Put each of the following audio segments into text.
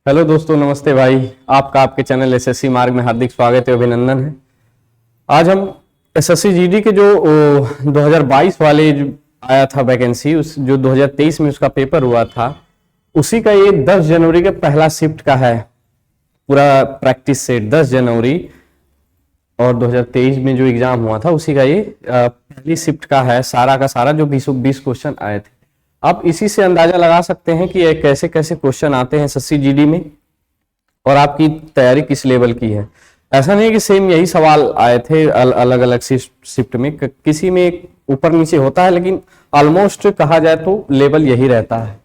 Hello दोस्तों, नमस्ते भाई। आपका आपके चैनल एसएससी मार्ग में हार्दिक स्वागत है, अभिनंदन है। आज हम एसएससी जीडी के जो 2022 वाले जो आया था वैकेंसी, उस जो 2023 में उसका पेपर हुआ था, उसी का ये 10 जनवरी का पहला शिफ्ट का है। पूरा प्रैक्टिस सेट 10 जनवरी और 2023 में जो एग्जाम हुआ था उसी का ये पहली शिफ्ट का है। सारा का सारा जो 20 क्वेश्चन आए थे, आप इसी से अंदाजा लगा सकते हैं कि कैसे कैसे क्वेश्चन आते हैं एसएससी जीडी में और आपकी तैयारी किस लेवल की है। ऐसा नहीं कि सेम यही सवाल आए थे अलग अलग शिफ्ट में, किसी में ऊपर नीचे होता है, लेकिन ऑलमोस्ट कहा जाए तो लेवल यही रहता है।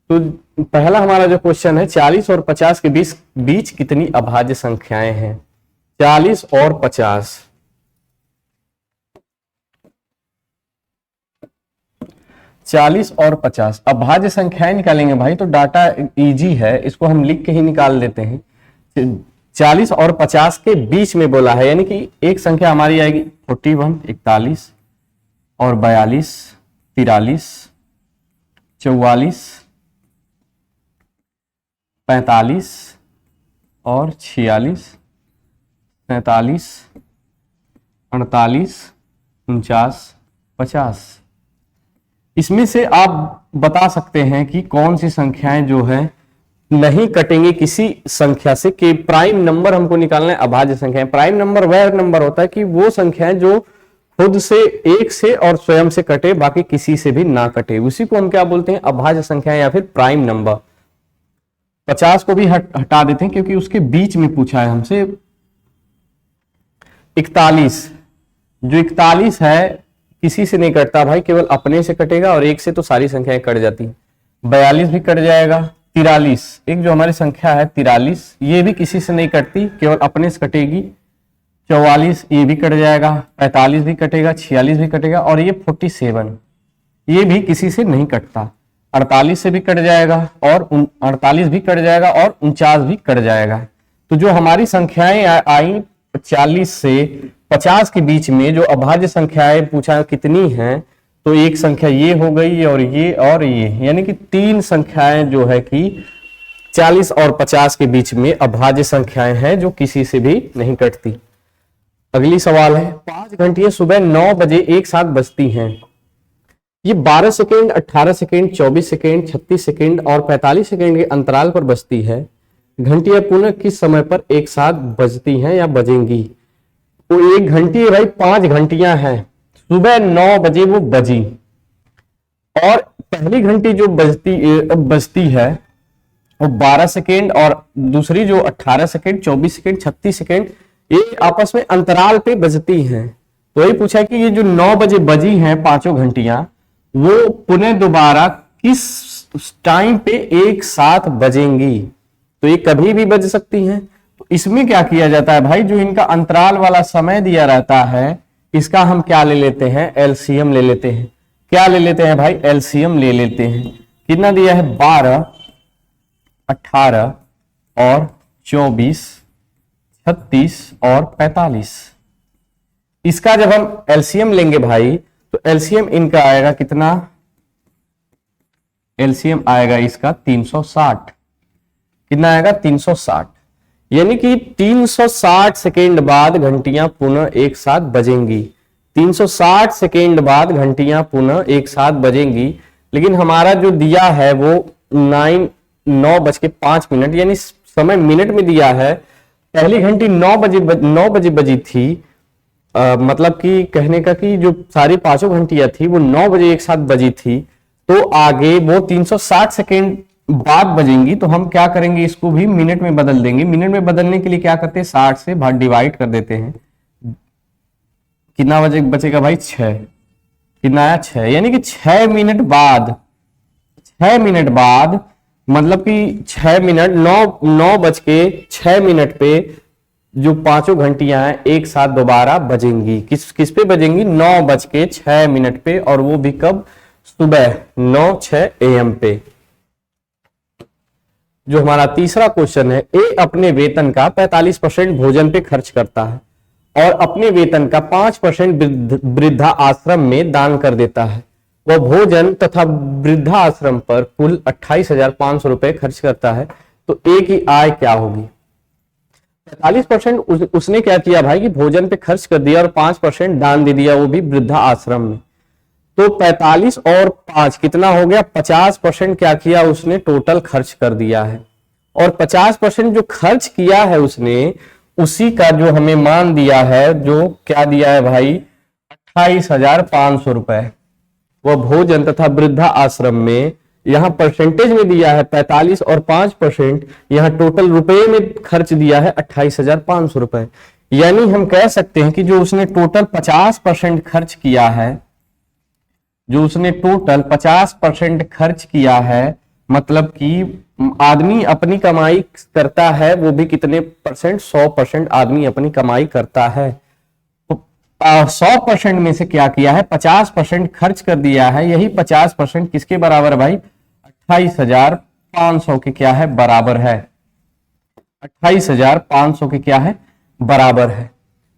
तो पहला हमारा जो क्वेश्चन है, 40 और 50 के बीच कितनी अभाज्य संख्याएं हैं? 40 और 50, 40 और 50 अभाज्य संख्याएं निकालेंगे भाई, तो डाटा इजी है, इसको हम लिख के ही निकाल देते हैं। 40 और 50 के बीच में बोला है, यानी कि एक संख्या हमारी आएगी 41, 41 और 42, 43, 44, 45 और 46, 47, 48, 49, 50। इसमें से आप बता सकते हैं कि कौन सी संख्याएं जो है नहीं कटेंगे किसी संख्या से, कि प्राइम नंबर हमको निकालना है। अभाज्य संख्याएं, प्राइम नंबर वह नंबर होता है कि वो संख्याएं जो खुद से, एक से और स्वयं से कटे, बाकी किसी से भी ना कटे, उसी को हम क्या बोलते हैं? अभाज्य संख्याएं या फिर प्राइम नंबर। 50 को भी हटा देते हैं क्योंकि उसके बीच में पूछा है हमसे। 41, जो 41 है किसी से नहीं कटता भाई, केवल अपने से कटेगा, और एक से तो सारी संख्याएं कट जाती हैं। 42 भी कट जाएगा। 43, एक जो हमारी संख्या है 43, ये भी किसी से नहीं कटती, केवल अपने से कटेगी। 44 ये भी कट जाएगा। 45 भी कटेगा। 46 भी कटेगा, और ये 47 ये भी किसी से नहीं कटता। 48 से भी कट जाएगा, और 48 भी कट जाएगा, और 49 भी कट जाएगा। तो जो हमारी संख्याएं आई 40 से 50 के बीच में, जो अभाज्य संख्याएं पूछा कितनी हैं, तो एक संख्या ये हो गई और ये, यानी कि 3 संख्याएं जो है कि 40 और 50 के बीच में अभाज्य संख्याएं हैं जो किसी से भी नहीं कटती। अगली सवाल है, 5 घंटियां सुबह 9 बजे एक साथ बजती हैं। ये 12 सेकेंड, 18 सेकेंड, 24 सेकेंड, 36 सेकेंड और 45 सेकेंड के अंतराल पर बजती है। घंटियां पुनः किस समय पर एक साथ बजती हैं या बजेंगी? तो एक घंटी है भाई, 5 घंटियां हैं, सुबह 9 बजे वो बजी, और पहली घंटी जो बजती है वो 12 सेकेंड, और दूसरी जो 18 सेकेंड, 24 सेकेंड, 36 सेकेंड, ये आपस में अंतराल पे बजती हैं। तो यही पूछा कि ये जो 9 बजे बजी हैं पांचों घंटियां, वो पुनः दोबारा किस टाइम पे एक साथ बजेंगी? तो ये कभी भी बज सकती हैं। तो इसमें क्या किया जाता है भाई, जो इनका अंतराल वाला समय दिया रहता है, इसका हम क्या ले लेते हैं? एलसीएम ले लेते हैं। क्या ले लेते हैं भाई? एलसीएम ले लेते हैं। कितना दिया है? 12, 18 और 24, 36 और 45। इसका जब हम एलसीएम लेंगे भाई, तो एलसीएम इनका आएगा कितना? एलसीएम आएगा इसका 360। कितना आएगा? 360। यानी कि 360 सेकेंड बाद घंटियां पुनः एक साथ बजेंगी। 360 सेकेंड बाद घंटियां पुनः एक साथ बजेंगी। लेकिन हमारा जो दिया है वो 9:05, यानी समय मिनट में दिया है। पहली घंटी 9 बजे बजी थी, मतलब कि कहने का कि जो सारी पांचों घंटियां थी वो 9 बजे एक साथ बजी थी, तो आगे वो 360 सेकेंड बाद बजेंगी। तो हम क्या करेंगे, इसको भी मिनट में बदल देंगे। मिनट में बदलने के लिए क्या करते हैं? 60 से डिवाइड कर देते हैं। कितना बचेगा भाई? 6। कितना आया? 6। यानी कि 6 मिनट बाद, 6 मिनट बाद, मतलब कि 6 मिनट, 9:06 पे जो पांचों घंटियां हैं एक साथ दोबारा बजेंगी। किस पे बजेंगी? 9:06 पे, और वो भी कब? सुबह 9:06 AM पे। जो हमारा तीसरा क्वेश्चन है, ए अपने वेतन का 45% भोजन पे खर्च करता है और अपने वेतन का 5% वृद्धा आश्रम में दान कर देता है। वह भोजन तथा वृद्धा आश्रम पर कुल 28,500 रुपए खर्च करता है। तो ए की आय क्या होगी? 45% उसने क्या किया भाई कि भोजन पे खर्च कर दिया और 5% दान दे दिया, वो भी वृद्धा आश्रम में। तो 45 और 5 कितना हो गया? 50% क्या किया उसने? टोटल खर्च कर दिया है। और 50% जो खर्च किया है उसने, उसी का जो हमें मान दिया है, जो क्या दिया है भाई? 28,500 रुपए वह भोजन तथा वृद्धा आश्रम में। यहां परसेंटेज में दिया है 45 और 5%, यहां टोटल रुपए में खर्च दिया है 28,500 रुपए। यानी हम कह सकते हैं कि जो उसने टोटल 50% खर्च किया है, जो उसने टोटल 50% खर्च किया है, मतलब कि आदमी अपनी कमाई करता है वो भी कितने परसेंट? 100% आदमी अपनी कमाई करता है। तो 100% में से क्या किया है? 50% खर्च कर दिया है। यही 50% किसके बराबर भाई? 28,500 के क्या है? बराबर है। 28,500 के क्या है? बराबर है।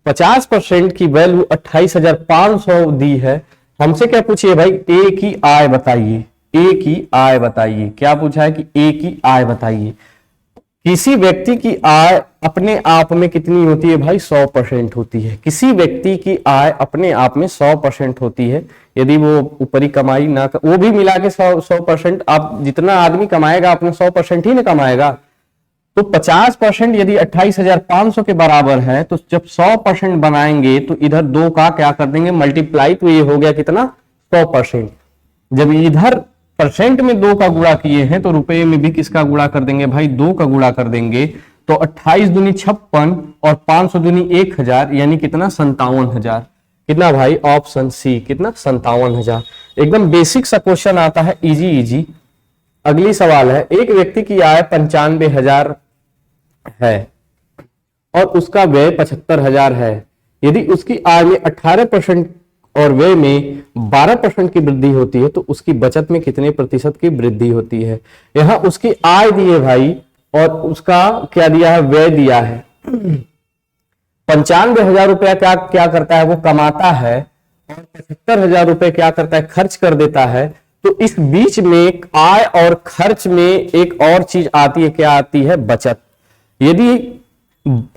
50% की वैल्यू 28,500 दी है। हमसे क्या पूछिए भाई? ए की आय बताइए। ए की आय बताइए। क्या पूछा है कि ए की आय बताइए। किसी व्यक्ति की आय अपने आप में कितनी होती है भाई? 100% होती है। किसी व्यक्ति की आय अपने आप में 100% होती है। यदि वो ऊपरी कमाई ना कर, वो भी मिला के 100%, आप जितना आदमी कमाएगा अपने 100% ही ना कमाएगा। तो 50% यदि 28,500 के बराबर है, तो जब 100% बनाएंगे तो इधर 2 का क्या कर देंगे? मल्टीप्लाई। तो ये हो गया कितना? 100%। जब इधर परसेंट में 2 का गुणा किए हैं तो रुपए में भी किसका गुणा कर देंगे भाई? 2 का गुणा कर देंगे। तो 28 दूनी 56 और 500 दूनी 1000, यानी कितना? 57,000। कितना भाई? Option C. कितना? 57,000। एकदम बेसिक सा क्वेश्चन आता है, इजी इजी। अगली सवाल है, एक व्यक्ति की आय 95,000 है और उसका व्यय 75,000 है। यदि उसकी आय में 18% और व्यय में 12% की वृद्धि होती है तो उसकी बचत में कितने प्रतिशत की वृद्धि होती है? यहां उसकी आय दी है भाई और उसका क्या दिया है? व्यय दिया है। 95,000 रुपया क्या क्या करता है? वो कमाता है। और 75,000 रुपए क्या करता है? खर्च कर देता है। तो इस बीच में आय और खर्च में एक और चीज आती है। क्या आती है? बचत। यदि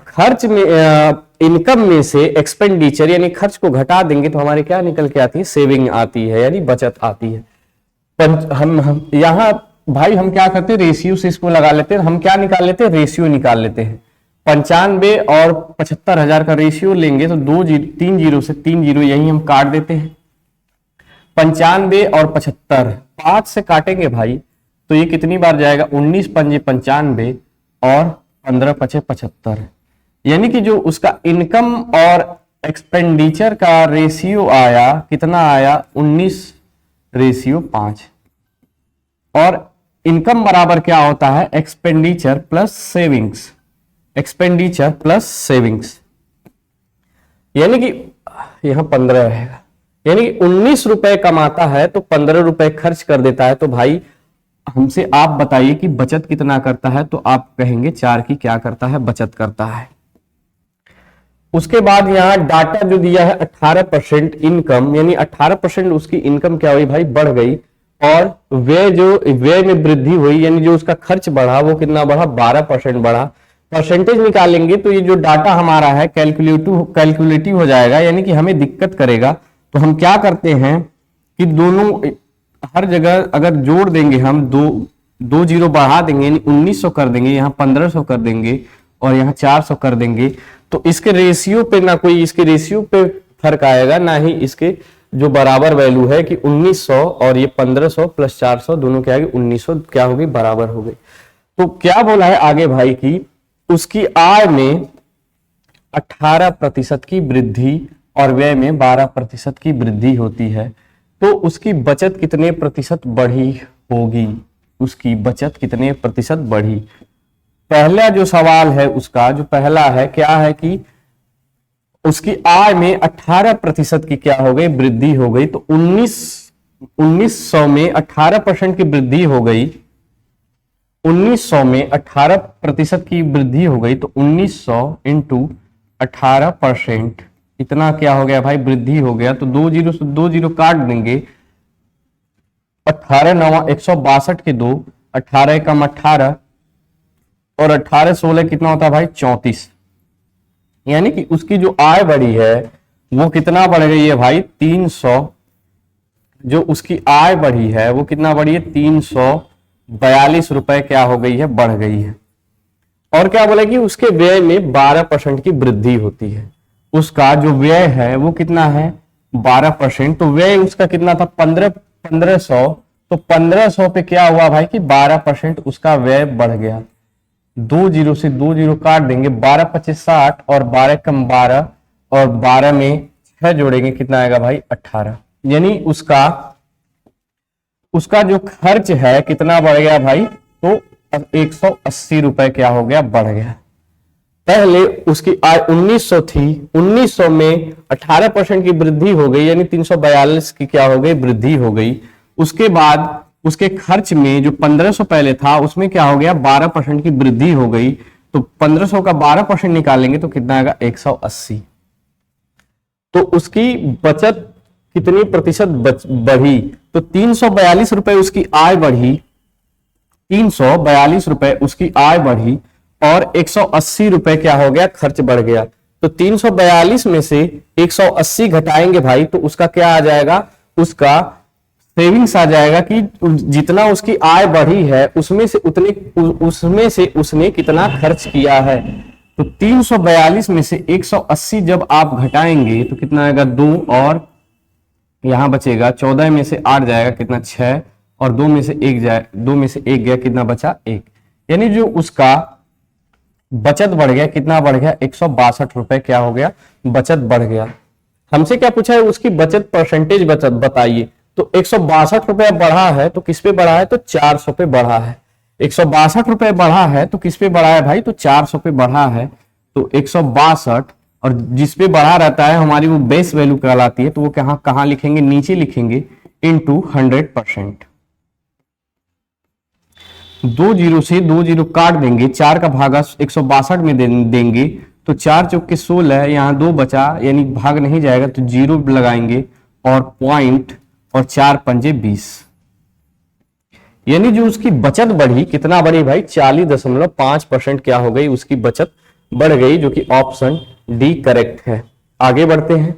खर्च में इनकम में से एक्सपेंडिचर यानी खर्च को घटा देंगे तो हमारे क्या निकल के आती है? सेविंग आती है, यानी बचत आती है। हम यहां भाई हम क्या करते हैं? रेशियो से इसको लगा लेते हैं। हम क्या निकाल लेते हैं? रेशियो निकाल लेते हैं। 95 और 75,000 का रेशियो लेंगे तो 3 जीरो से 3 जीरो यही हम काट देते हैं। 95 और 75 5 से काटेंगे भाई तो ये कितनी बार जाएगा? 19 पंजे 95 और 15 पचे 75। यानी कि जो उसका इनकम और एक्सपेंडिचर का रेशियो आया, कितना आया? 19:5। और इनकम बराबर क्या होता है? Expenditure plus savings. Expenditure plus savings, यानी कि यहां 15 रहेगा। यानी कि 19 रुपए कमाता है तो 15 रुपए खर्च कर देता है। तो भाई हमसे आप बताइए कि बचत कितना करता है? तो आप कहेंगे 4 की क्या करता है? बचत करता है। उसके बाद यहां डाटा जो दिया है 18% इनकम, यानी 18% उसकी इनकम क्या हुई भाई? बढ़ गई। और व्यय में वृद्धि हुई, यानी जो उसका खर्च बढ़ा वो कितना बढ़ा? 12% बढ़ा। परसेंटेज निकालेंगे तो ये जो डाटा हमारा है कैलकुलेटिव हो जाएगा, यानी कि हमें दिक्कत करेगा। तो हम क्या करते हैं कि दोनों हर जगह अगर जोड़ देंगे, हम दो जीरो बढ़ा देंगे, यानी 1900 कर देंगे, यहाँ 1500 कर देंगे और यहाँ 400 कर देंगे। तो इसके रेशियो पे ना कोई इसके रेशियो पे फर्क आएगा, ना ही इसके जो बराबर वैल्यू है कि 1900 और ये 1500 प्लस 400 दोनों क्या है? 1900 क्या होगी? बराबर हो गई। तो क्या बोला है आगे भाई की उसकी आय में 18% की वृद्धि और व्यय में 12% की वृद्धि होती है। तो उसकी बचत कितने प्रतिशत बढ़ी होगी? उसकी बचत कितने प्रतिशत बढ़ी? पहला जो सवाल है उसका जो पहला है क्या है कि उसकी आय में 18% की क्या हो गई? वृद्धि हो गई। तो 1900 में 18% की वृद्धि हो गई। 1900 में 18% की वृद्धि हो गई तो 1900 इंटू 18% इतना क्या हो गया भाई? वृद्धि हो गया। तो 2 जीरो से 2 जीरो काट देंगे। 18 9 162 के 2, 18 एकम 18 और 18 16 कितना होता है भाई 34। यानी कि उसकी जो आय बढ़ी है वो कितना बढ़ गई है भाई 300। जो उसकी आय बढ़ी है वो कितना बढ़ी है 342 रुपए क्या हो गई है, बढ़ गई है। और क्या बोला कि उसके व्यय में 12% की वृद्धि होती है। उसका जो व्यय है वो कितना है 12%। तो व्यय उसका कितना था 1500। तो 1500 पे क्या हुआ भाई कि 12% उसका व्यय बढ़ गया। 20 से 20 काट देंगे, 12 25 60 और 12 कम 12 और 12 में 6 जोड़ेंगे, कितना आएगा भाई 18। यानी उसका जो खर्च है कितना बढ़ गया भाई, तो 180 रुपए क्या हो गया, बढ़ गया। पहले उसकी आय 1900 थी, 1900 में 18% की वृद्धि हो गई, यानी 342 की क्या हो गई, वृद्धि हो गई। उसके बाद उसके खर्च में जो 1500 पहले था उसमें क्या हो गया 12% की वृद्धि हो गई। तो 1500 का 12% निकालेंगे तो कितना आएगा 180। तो उसकी बचत कितनी प्रतिशत बढ़ी, तो 342 रुपए उसकी आय बढ़ी, 342 रुपए उसकी आय बढ़ी और 180 रुपए क्या हो गया, खर्च बढ़ गया। तो 342 में से 180 घटाएंगे भाई तो उसका क्या आ जाएगा, उसका सेविंग्स आ जाएगा कि जितना उसकी आय बढ़ी है उसमें से उसने कितना खर्च किया है। तो 342 में से 180 जब आप घटाएंगे तो कितना आएगा 2 और यहां बचेगा 14 में से 8 जाएगा कितना 6 और 2 में से 1 जाए, 2 में से 1 गया कितना बचा 1। यानी जो उसका बचत बढ़ गया, कितना बढ़ गया 162 रुपए क्या हो गया, बचत बढ़ गया। हमसे क्या पूछा है, उसकी बचत परसेंटेज बचत बताइए। तो 162 रुपए बढ़ा है तो किस पे बढ़ा है, तो 400 पे बढ़ा है। 162 रुपए बढ़ा है तो किस पे बढ़ा है भाई, तो 400 पे बढ़ा है। तो 162 और जिस पे बढ़ा रहता है हमारी वो बेस वैल्यू कहलाती है, तो वो कहां लिखेंगे, नीचे लिखेंगे इनटू 100%। 20 से 20 काट देंगे, 4 का भागा 162 में देंगे तो 4 चौके 16, यहाँ 2 बचा यानी भाग नहीं जाएगा तो 0 लगाएंगे और पॉइंट और 4 पंजे 20। यानी जो उसकी बचत बढ़ी, कितना बढ़ी भाई 40.5% क्या हो गई, उसकी बचत बढ़ गई, जो कि ऑप्शन डी करेक्ट है। आगे बढ़ते हैं।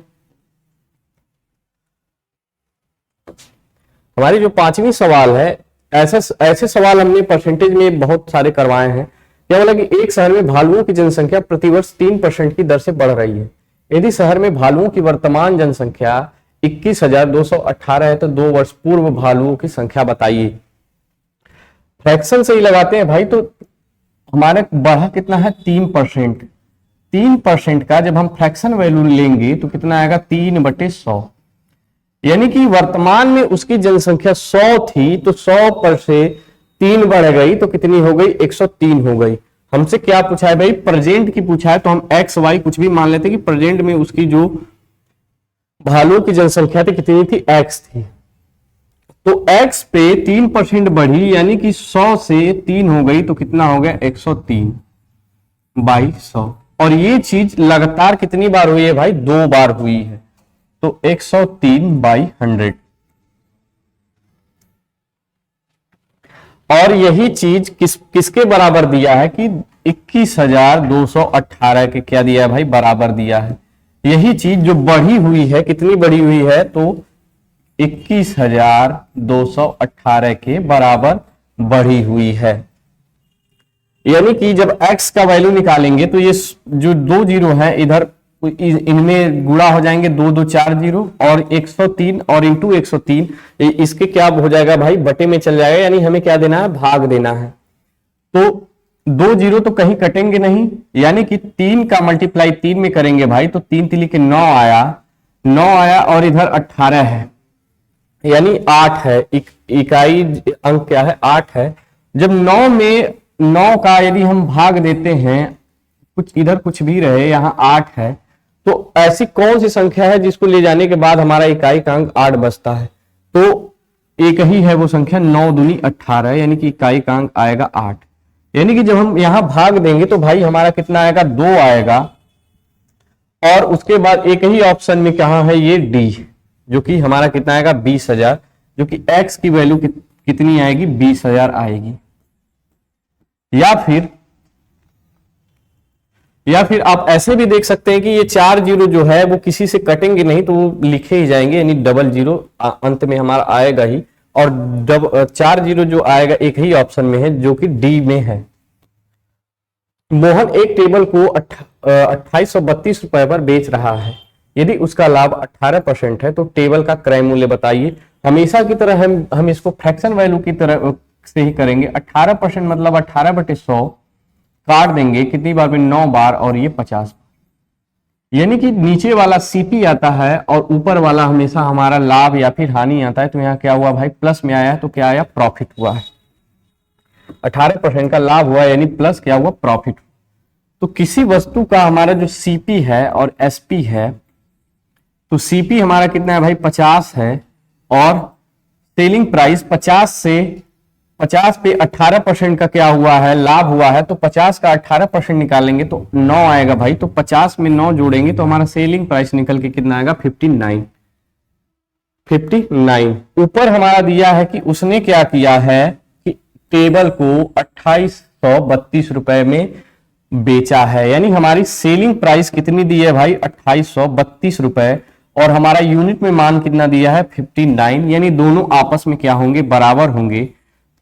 हमारी जो 5वीं सवाल है, ऐसे सवाल हमने परसेंटेज में बहुत सारे करवाए हैं। क्या बोला कि एक शहर में भालुओं की जनसंख्या प्रतिवर्ष 3% की दर से बढ़ रही है। यदि शहर में भालुओं की वर्तमान जनसंख्या 21,218 है तो 2 वर्ष पूर्व भालुओं की संख्या बताइए। फ्रैक्शन से ही लगाते हैं भाई, तो हमारे बढ़ा कितना है 3%। 3% का जब हम फ्रैक्शन वैल्यू लेंगे तो कितना आएगा 3/100। यानी कि वर्तमान में उसकी जनसंख्या 100 थी तो 100 पर से 3 बढ़ गई तो कितनी हो गई 103 हो गई। हमसे क्या पूछा है भाई, प्रेजेंट की पूछा है, तो हम एक्स वाई कुछ भी मान लेते कि प्रेजेंट में उसकी जो भालुओं की जनसंख्या थी कितनी थी, एक्स थी। तो x पे 3% बढ़ी यानी कि 100 से 3 हो गई तो कितना हो गया 103/100। और ये चीज लगातार कितनी बार हुई है भाई, 2 बार हुई है, तो 103/100। और यही चीज किसके बराबर दिया है कि 21,218 के क्या दिया है भाई, बराबर दिया है। यही चीज जो बढ़ी हुई है, कितनी बढ़ी हुई है, तो 21,218 के बराबर बढ़ी हुई है। यानी कि जब x का वैल्यू निकालेंगे तो ये जो 2 जीरो है इधर इनमें गुणा हो जाएंगे, 2 2 4 जीरो और 103 और इंटू 103, इसके क्या हो जाएगा भाई, बटे में चल जाएगा। यानी हमें क्या देना है, भाग देना है। तो 2 जीरो तो कहीं कटेंगे नहीं, यानी कि 3 का मल्टीप्लाई 3 में करेंगे भाई तो 3 3 के 9 आया, 9 आया और इधर 18 है यानी 8 है। इकाई अंक क्या है, 8 है। जब 9 में 9 का यदि हम भाग देते हैं, कुछ इधर कुछ भी रहे, यहां 8 है, तो ऐसी कौन सी संख्या है जिसको ले जाने के बाद हमारा इकाई का अंक 8 बचता है, तो एक ही है वो संख्या, 9 दूनी 18, यानी कि इकाई का अंक आएगा 8। यानी कि जब हम यहां भाग देंगे तो भाई हमारा कितना आएगा, 2 आएगा। और उसके बाद एक ही ऑप्शन में कहां है, ये डी, जो कि हमारा कितना आएगा 20,000, जो कि x की वैल्यू कितनी आएगी, 20,000 आएगी। या फिर या फिर आप ऐसे भी देख सकते हैं कि ये 4 जीरो जो है वो किसी से कटेंगे नहीं, तो वो लिखे ही जाएंगे, यानी डबल जीरो अंत में हमारा आएगा ही। और 4 जीरो जो आएगा एक ही ऑप्शन में है, जो कि डी में है। मोहन एक टेबल को 2832 रुपए पर बेच रहा है। यदि उसका लाभ 18% है तो टेबल का क्रय मूल्य बताइए। हमेशा की तरह हम इसको फ्रैक्शन वैल्यू की तरह से ही करेंगे। 18% मतलब 18/100 काट देंगे कितनी बार में, 9 बार, और ये 50, यानी कि नीचे वाला सीपी आता है और ऊपर वाला हमेशा हमारा लाभ या फिर हानि आता है। तो यहाँ क्या हुआ भाई, प्लस में आया, तो क्या आया, प्रॉफिट हुआ है। 18% का लाभ हुआ, यानी प्लस क्या हुआ, प्रॉफिट। तो किसी वस्तु का हमारा जो सीपी है और एसपी है, तो सीपी हमारा कितना है भाई, 50 है, और सेलिंग प्राइस 50 पे 18% का क्या हुआ है, लाभ हुआ है। तो 50 का 18% निकालेंगे तो 9 आएगा भाई। तो 50 में 9 जोड़ेंगे तो हमारा सेलिंग प्राइस निकल के कितना आएगा, 59। ऊपर हमारा दिया है कि उसने क्या किया है कि टेबल को 2832 रुपए में बेचा है, यानी हमारी सेलिंग प्राइस कितनी दी है भाई, 2832 रुपए, और हमारा यूनिट में मान कितना दिया है, 59, यानी दोनों आपस में क्या होंगे, बराबर होंगे।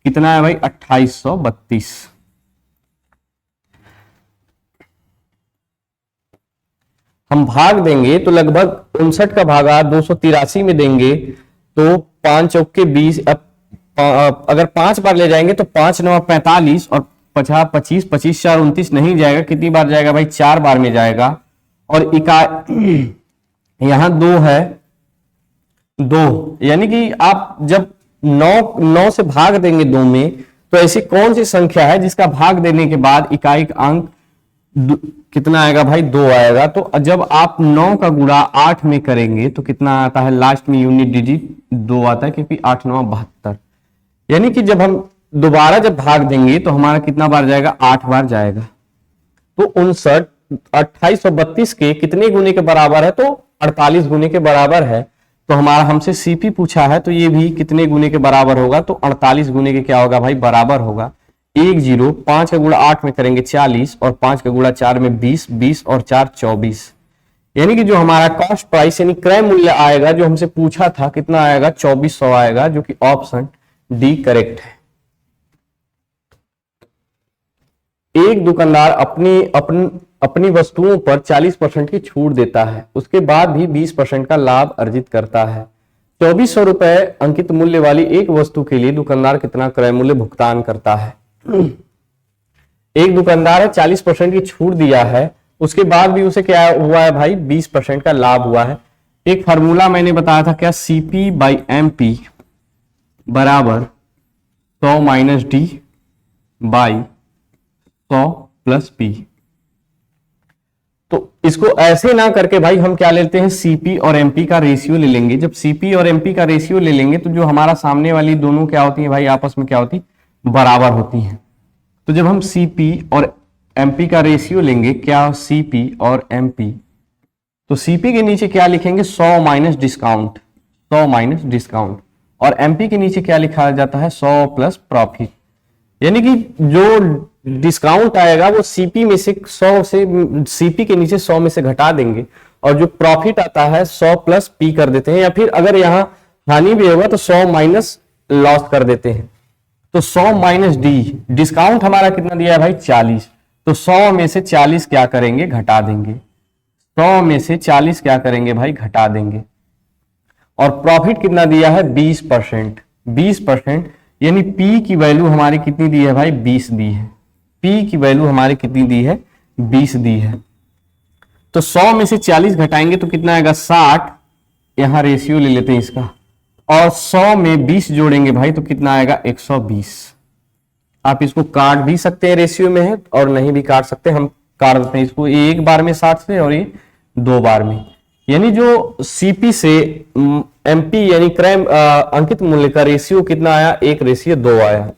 कितना है भाई, 2832। हम भाग देंगे तो लगभग 59 का भागा 283 में देंगे तो 5 चौके 20, अगर 5 बार ले जाएंगे तो 5 9 45 और 50 25 25 4 29 नहीं जाएगा। कितनी बार जाएगा भाई, 4 बार में जाएगा। और यहां 2 है, 2, यानी कि आप जब 9 से भाग देंगे 2 में, तो ऐसी कौन सी संख्या है जिसका भाग देने के बाद इकाई का अंक कितना आएगा भाई, 2 आएगा। तो जब आप 9 का गुणा 8 में करेंगे तो कितना आता है, लास्ट में यूनिट डिजिट 2 आता है, क्योंकि 8 9 72, यानी कि जब हम दोबारा जब भाग देंगे तो हमारा कितना बार जाएगा, 8 बार जाएगा। तो 59 2832 के कितने गुने के बराबर है, तो 48 गुने के बराबर है। तो हमारा हमसे सीपी पूछा है, तो ये भी कितने गुने के बराबर होगा, तो 48 गुने के क्या होगा भाई, बराबर होगा। 1 0, 5 का गुणा 8 में करेंगे 40, और 5 का गुणा 4 में 20, 20 और 4 24, यानी कि जो हमारा कॉस्ट प्राइस यानी क्रय मूल्य आएगा, जो हमसे पूछा था, कितना आएगा, 2400 आएगा, जो कि ऑप्शन डी करेक्ट है। एक दुकानदार अपनी वस्तुओं पर 40% की छूट देता है, उसके बाद भी 20% का लाभ अर्जित करता है। 2400 रुपए अंकित मूल्य वाली एक वस्तु के लिए दुकानदार कितना क्रय मूल्य भुगतान करता है। एक दुकानदार है, 40% की छूट दिया है, उसके बाद भी उसे क्या हुआ है भाई, 20% का लाभ हुआ है। एक फार्मूला मैंने बताया था क्या, सीपी बाई एमपी बराबर 100 minus D by 100 plus P. तो इसको ऐसे ना करके भाई हम क्या लेते हैं, सीपी और एमपी का रेशियो ले लेंगे। जब सीपी और एमपी का रेशियो ले लेंगे तो जो हमारा सामने वाली दोनों क्या होती है भाई, आपस में क्या होती, बराबर होती हैं। तो जब हम सीपी और एमपी का रेशियो लेंगे, क्या सीपी और एमपी, तो सीपी के नीचे क्या लिखेंगे, 100 माइनस डिस्काउंट, 100 माइनस डिस्काउंट, और एमपी के नीचे क्या लिखा जाता है, 100 प्लस प्रॉफिट। यानी कि जो डिस्काउंट आएगा वो सीपी में से 100 से, सीपी के नीचे 100 में से घटा देंगे, और जो प्रॉफिट आता है 100 प्लस पी कर देते हैं, या फिर अगर यहां हानि भी होगा तो 100 माइनस लॉस कर देते हैं। तो 100 माइनस डी, डिस्काउंट हमारा कितना दिया है भाई, 40, तो 100 में से 40 क्या करेंगे, घटा देंगे। 100 में से 40 क्या करेंगे भाई, घटा देंगे। और प्रॉफिट कितना दिया है, 20%, 20%, यानी पी की वैल्यू हमारी कितनी दी है भाई, 20 दी है। पी की वैल्यू हमारी कितनी दी है, 20 दी है। तो 100 में से 40 घटाएंगे तो कितना आएगा, 60, यहां रेशियो ले लेते हैं इसका, और 100 में 20 जोड़ेंगे भाई तो कितना आएगा, 120। आप इसको काट भी सकते हैं, रेशियो में है, और नहीं भी काट सकते, हम काट देते हैं इसको, एक बार में 60 से और ये 2 बार में। यानी जो सीपी से एमपी यानी क्रय अंकित मूल्य का रेशियो कितना आया, 1:2 आया।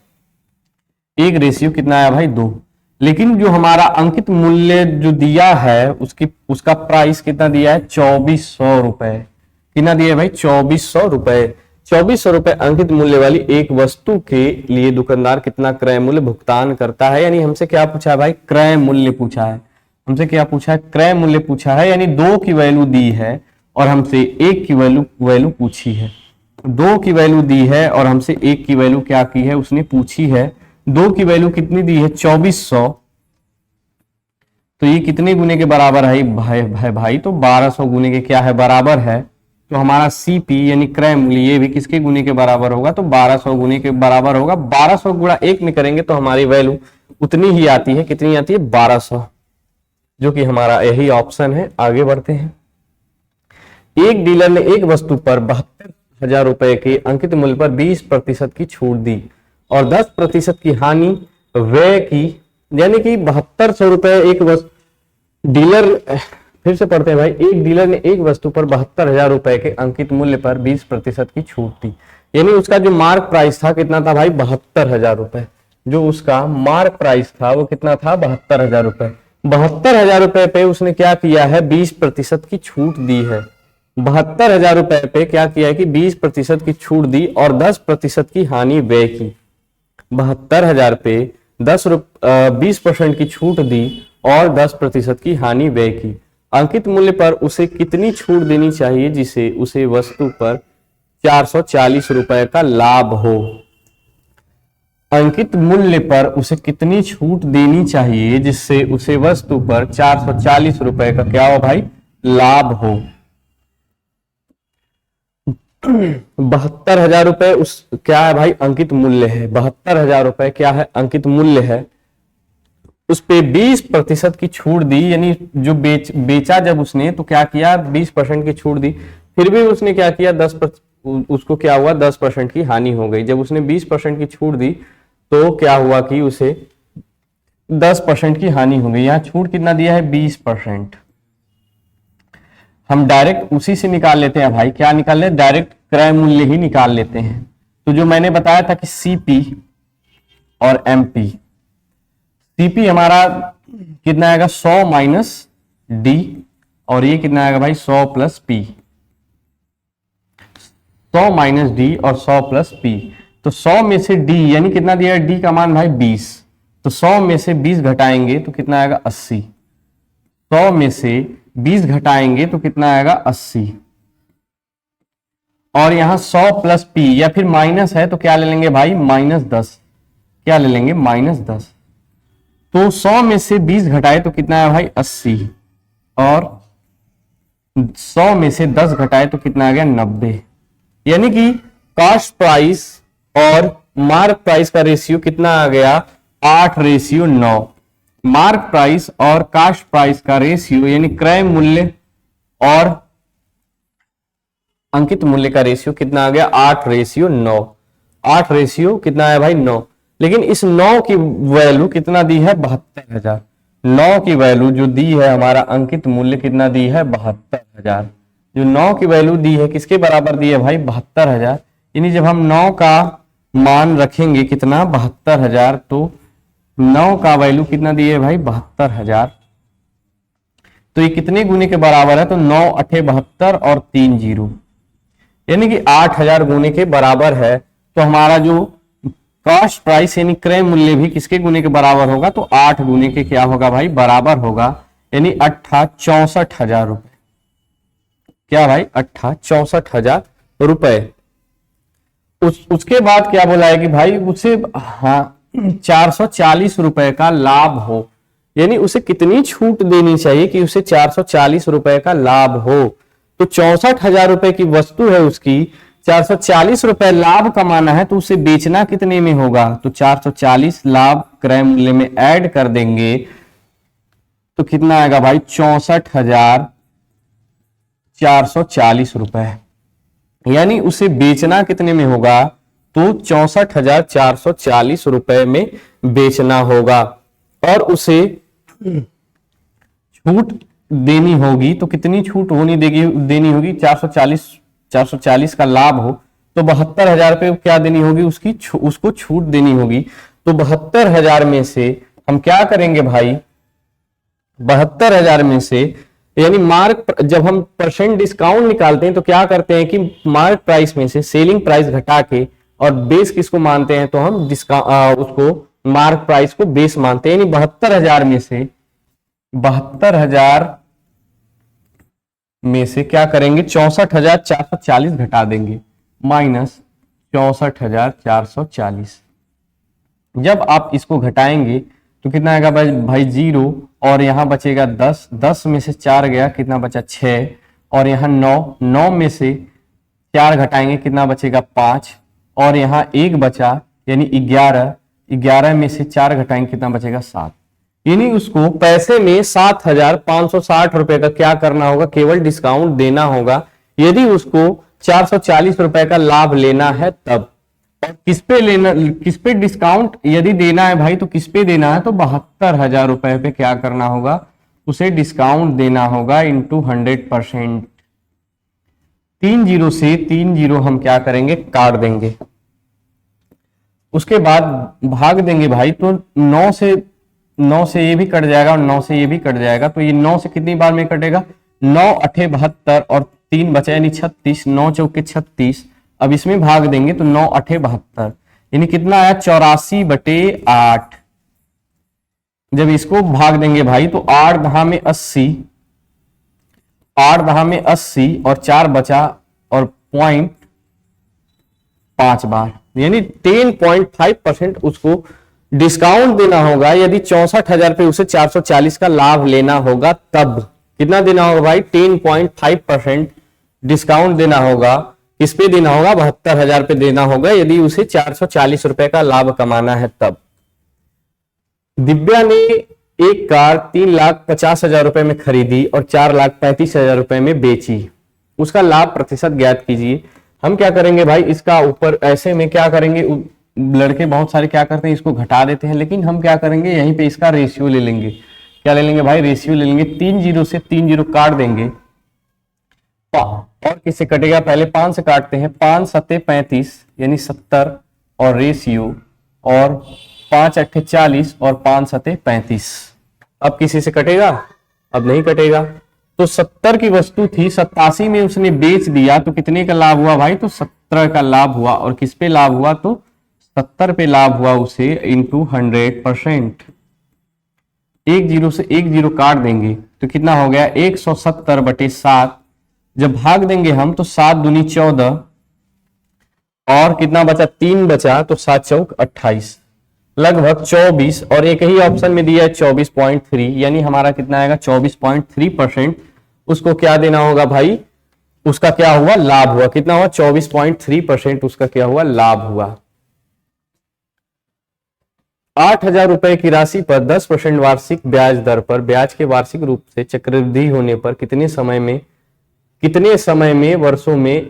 1 कितना आया भाई, 2। लेकिन जो हमारा अंकित मूल्य जो दिया है उसका प्राइस कितना दिया है, 2400 रुपए। कितना दिया है भाई, 2400 रुपए। 2400 रुपए अंकित मूल्य वाली एक वस्तु के लिए दुकानदार कितना क्रय मूल्य भुगतान करता है। यानी हमसे क्या पूछा है भाई, क्रय मूल्य पूछा है। हमसे क्या पूछा है, क्रय मूल्य पूछा है, यानी 2 की वैल्यू दी है और हमसे 1 की वैल्यू पूछी है। 2 की वैल्यू दी है और हमसे 1 की वैल्यू क्या की है, उसने पूछी है। 2 की वैल्यू कितनी दी है, 2400, तो ये कितने गुने के बराबर है भाई, तो 1200 गुने के क्या है, बराबर है। तो हमारा सीपी यानी क्रय मूल्य ये भी किसके गुने के बराबर होगा, तो 1200 गुने के बराबर होगा। 1200 गुणा 1 में करेंगे तो हमारी वैल्यू उतनी ही आती है, कितनी आती है, 1200, जो कि हमारा यही ऑप्शन है। आगे बढ़ते हैं। एक डीलर ने एक वस्तु पर 72,000 रुपए के अंकित मूल्य पर 20% की छूट दी और 10% की हानि व्यय की, यानी कि 7200 रुपए एक वस्तु डीलर, फिर से पढ़ते हैं भाई, एक डीलर ने एक वस्तु पर 72,000 रुपए के अंकित मूल्य पर 20% की छूट दी, यानी उसका जो मार्क प्राइस था कितना था भाई, 72,000 रुपए। जो उसका मार्क प्राइस था वो कितना था, 72,000 रुपए। 72,000 रुपए पे उसने क्या किया है, 20% की छूट दी है। 72,000 रुपए पे क्या किया है कि 20% की छूट दी और 10% की हानि व्यय की। 72,000 पे 20% की छूट दी और 10% की हानि व्यय की। अंकित मूल्य पर उसे कितनी छूट देनी चाहिए जिसे उसे वस्तु पर 440 रुपए का लाभ हो। अंकित मूल्य पर उसे कितनी छूट देनी चाहिए जिससे उसे वस्तु पर 440 रुपए का क्या हो भाई, लाभ हो। 72,000 रुपए उस क्या है भाई, अंकित मूल्य है। 72,000 रुपए क्या है, अंकित मूल्य है। उस पे 20% की छूट दी, यानी जो बेचा जब उसने तो क्या किया, 20% की छूट दी, फिर भी उसने क्या किया, 10%, उसको क्या हुआ, 10% की हानि हो गई। जब उसने 20% की छूट दी तो क्या हुआ कि उसे 10% की हानि हो गई। यहाँ छूट कितना दिया है, 20%। हम डायरेक्ट उसी से निकाल लेते हैं भाई, क्या निकाल लेते हैं, डायरेक्ट क्रय मूल्य ही निकाल लेते हैं। तो जो मैंने बताया था कि सीपी और एमपी, सीपी हमारा कितना आएगा, 100 माइनस डी, और ये कितना आएगा भाई, 100 प्लस पी। 100 माइनस डी और 100 प्लस पी। तो 100 में से डी यानी कितना दिया है, डी का मान भाई 20, तो 100 में से 20 घटाएंगे तो कितना आएगा, 80। 100 में से 20 घटाएंगे तो कितना आएगा, 80। और यहां 100 प्लस पी या फिर माइनस है तो क्या ले लेंगे भाई, -10। क्या ले लेंगे, -10। तो 100 में से 20 घटाए तो कितना है भाई, 80, और 100 में से 10 घटाए तो कितना आ गया, 90। यानी कि कॉस्ट प्राइस और मार्क प्राइस का रेशियो कितना आ गया, 8:9। मार्क प्राइस और कॉस्ट प्राइस का रेशियो यानी क्रय मूल्य और अंकित मूल्य का रेशियो कितना आ गया, 8:9। 8 रेशियो कितना है भाई, 9। लेकिन इस 9 की वैल्यू कितना दी है, 72,000। 9 की वैल्यू जो दी है, हमारा अंकित मूल्य कितना दी है, 72,000। जो 9 की वैल्यू दी है किसके बराबर दी है भाई, 72,000। यानी जब हम 9 का मान रखेंगे कितना, 72,000, तो 9 का वैल्यू कितना दी है भाई, 72,000। तो ये कितने गुने के बराबर है, तो 9 8 72 और 3 0, यानी कि 8,000 गुने के बराबर है। तो हमारा जो कॉस्ट प्राइस यानी क्रय मूल्य भी किसके गुने के बराबर होगा, तो 8 गुने के क्या होगा भाई, बराबर होगा, यानी 64,000 रुपए। क्या भाई, 64,000 रुपए। उसके बाद क्या बोला है कि भाई उसे 440 रुपए का लाभ हो, यानी उसे कितनी छूट देनी चाहिए कि उसे 440 रुपए का लाभ हो। तो 64,000 रुपए की वस्तु है उसकी, 440 रुपए लाभ कमाना है तो उसे बेचना कितने में होगा, तो 440 लाभ क्रय मूल्य में ऐड कर देंगे तो कितना आएगा भाई, 64,440 रुपए। यानी उसे बेचना कितने में होगा, तो 64,440 रुपए में बेचना होगा। और उसे छूट देनी होगी, तो कितनी छूट देनी होगी, 440 का लाभ हो तो 72,000 रुपये क्या देनी होगी, उसको छूट देनी होगी। तो 72,000 में से हम क्या करेंगे भाई, 72,000 में से यानी जब हम परसेंट डिस्काउंट निकालते हैं तो क्या करते हैं कि मार्क प्राइस में से सेलिंग प्राइस घटा के, और बेस किसको मानते हैं, तो हम उसको मार्क प्राइस को बेस मानते हैं। यानी 72,000 में से 72,000 में से क्या करेंगे, 64,440 घटा देंगे, माइनस 64,440। जब आप इसको घटाएंगे तो कितना आएगा भाई 0, और यहां बचेगा 10, 10 में से 4 गया, कितना बचा 6, और यहाँ 9, 9 में से 4 घटाएंगे, कितना बचेगा 5, और यहाँ 1 बचा यानी 11, 11 में से 4 घटाएंगे, कितना बचेगा 7। यानी उसको पैसे में 7,560 रुपए का क्या करना होगा, केवल डिस्काउंट देना होगा, यदि उसको 440 रुपए का लाभ लेना है तब। और किस पे लेना, किस पे डिस्काउंट यदि देना है भाई, तो किस पे देना है, तो 72,000 रुपए पे क्या करना होगा, उसे डिस्काउंट देना होगा इंटू 100%। 3 जीरो से 3 जीरो हम क्या करेंगे, काट देंगे, उसके बाद भाग देंगे भाई, तो 9 से ये भी कट जाएगा और 9 से ये भी कट जाएगा, तो ये 9 से कितनी बार में कटेगा, 9 8 72 और 3 बचा यानी 36, 9 चौके 36। अब इसमें भाग देंगे तो 9 8 72 यानी कितना आया, 84/8। जब इसको भाग देंगे भाई तो 8 दहा में 80, 8 दहा में 80 और 4 बचा और 0.5 बार, यानी 10.5% उसको डिस्काउंट देना होगा। यदि 64,000 पे उसे 440 का लाभ लेना होगा तब कितना देना होगा भाई, 10.5% डिस्काउंट देना होगा। किस पे देना होगा, 72,000 पे देना होगा, यदि उसे 440 रुपए का लाभ कमाना है तब। दिव्या ने एक कार 3,50,000 रुपए में खरीदी और 4,35,000 रुपए में बेची, उसका लाभ प्रतिशत ज्ञात कीजिए। हम क्या करेंगे भाई, इसका ऊपर ऐसे में क्या करेंगे, लड़के बहुत सारे क्या करते हैं, इसको घटा देते हैं, लेकिन हम क्या करेंगे, यहीं पे इसका रेशियो ले लेंगे। क्या ले लेंगे भाई, रेशियो ले लेंगे। 3 जीरो से 3 जीरो काट देंगे, और किससे कटेगा, पहले 5 से काटते हैं, 5 सत्ते 35 यानी 70, और रेशियो, और 5 अट्ठे 40 और 5 सत्ते 35। अब किसी से कटेगा, अब नहीं कटेगा। तो 70 की वस्तु थी, 87 में उसने बेच दिया, तो कितने का लाभ हुआ भाई, तो 17 का लाभ हुआ। और किस पे लाभ हुआ, तो 70 पे लाभ हुआ उसे इंटू 100%। 1 जीरो से 1 जीरो काट देंगे तो कितना हो गया, 170/7। जब भाग देंगे हम तो 7 दूनी 14, और कितना बचा, 3 बचा, तो 7 चौक 28, लगभग 24। और एक ही ऑप्शन में दिया है 24.3, यानी हमारा कितना आएगा, 24.3% उसको क्या देना होगा भाई, उसका क्या हुआ, लाभ हुआ। कितना हुआ, 24.3% उसका क्या हुआ, लाभ हुआ। 8,000 रुपए की राशि पर 10% वार्षिक ब्याज दर पर ब्याज के वार्षिक रूप से चक्रवृद्धि होने पर कितने समय में वर्षों में,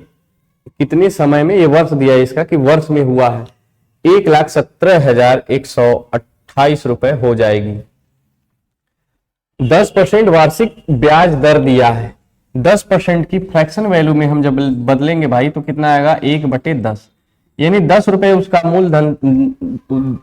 कितने समय में, ये वर्ष दिया है इसका कि वर्ष में हुआ है, 1,17,128 रुपए हो जाएगी। 10% वार्षिक ब्याज दर दिया है, 10% की फ्रैक्शन वैल्यू में हम जब बदलेंगे भाई तो कितना आएगा, 1/10, यानी 10 रुपए उसका मूलधन,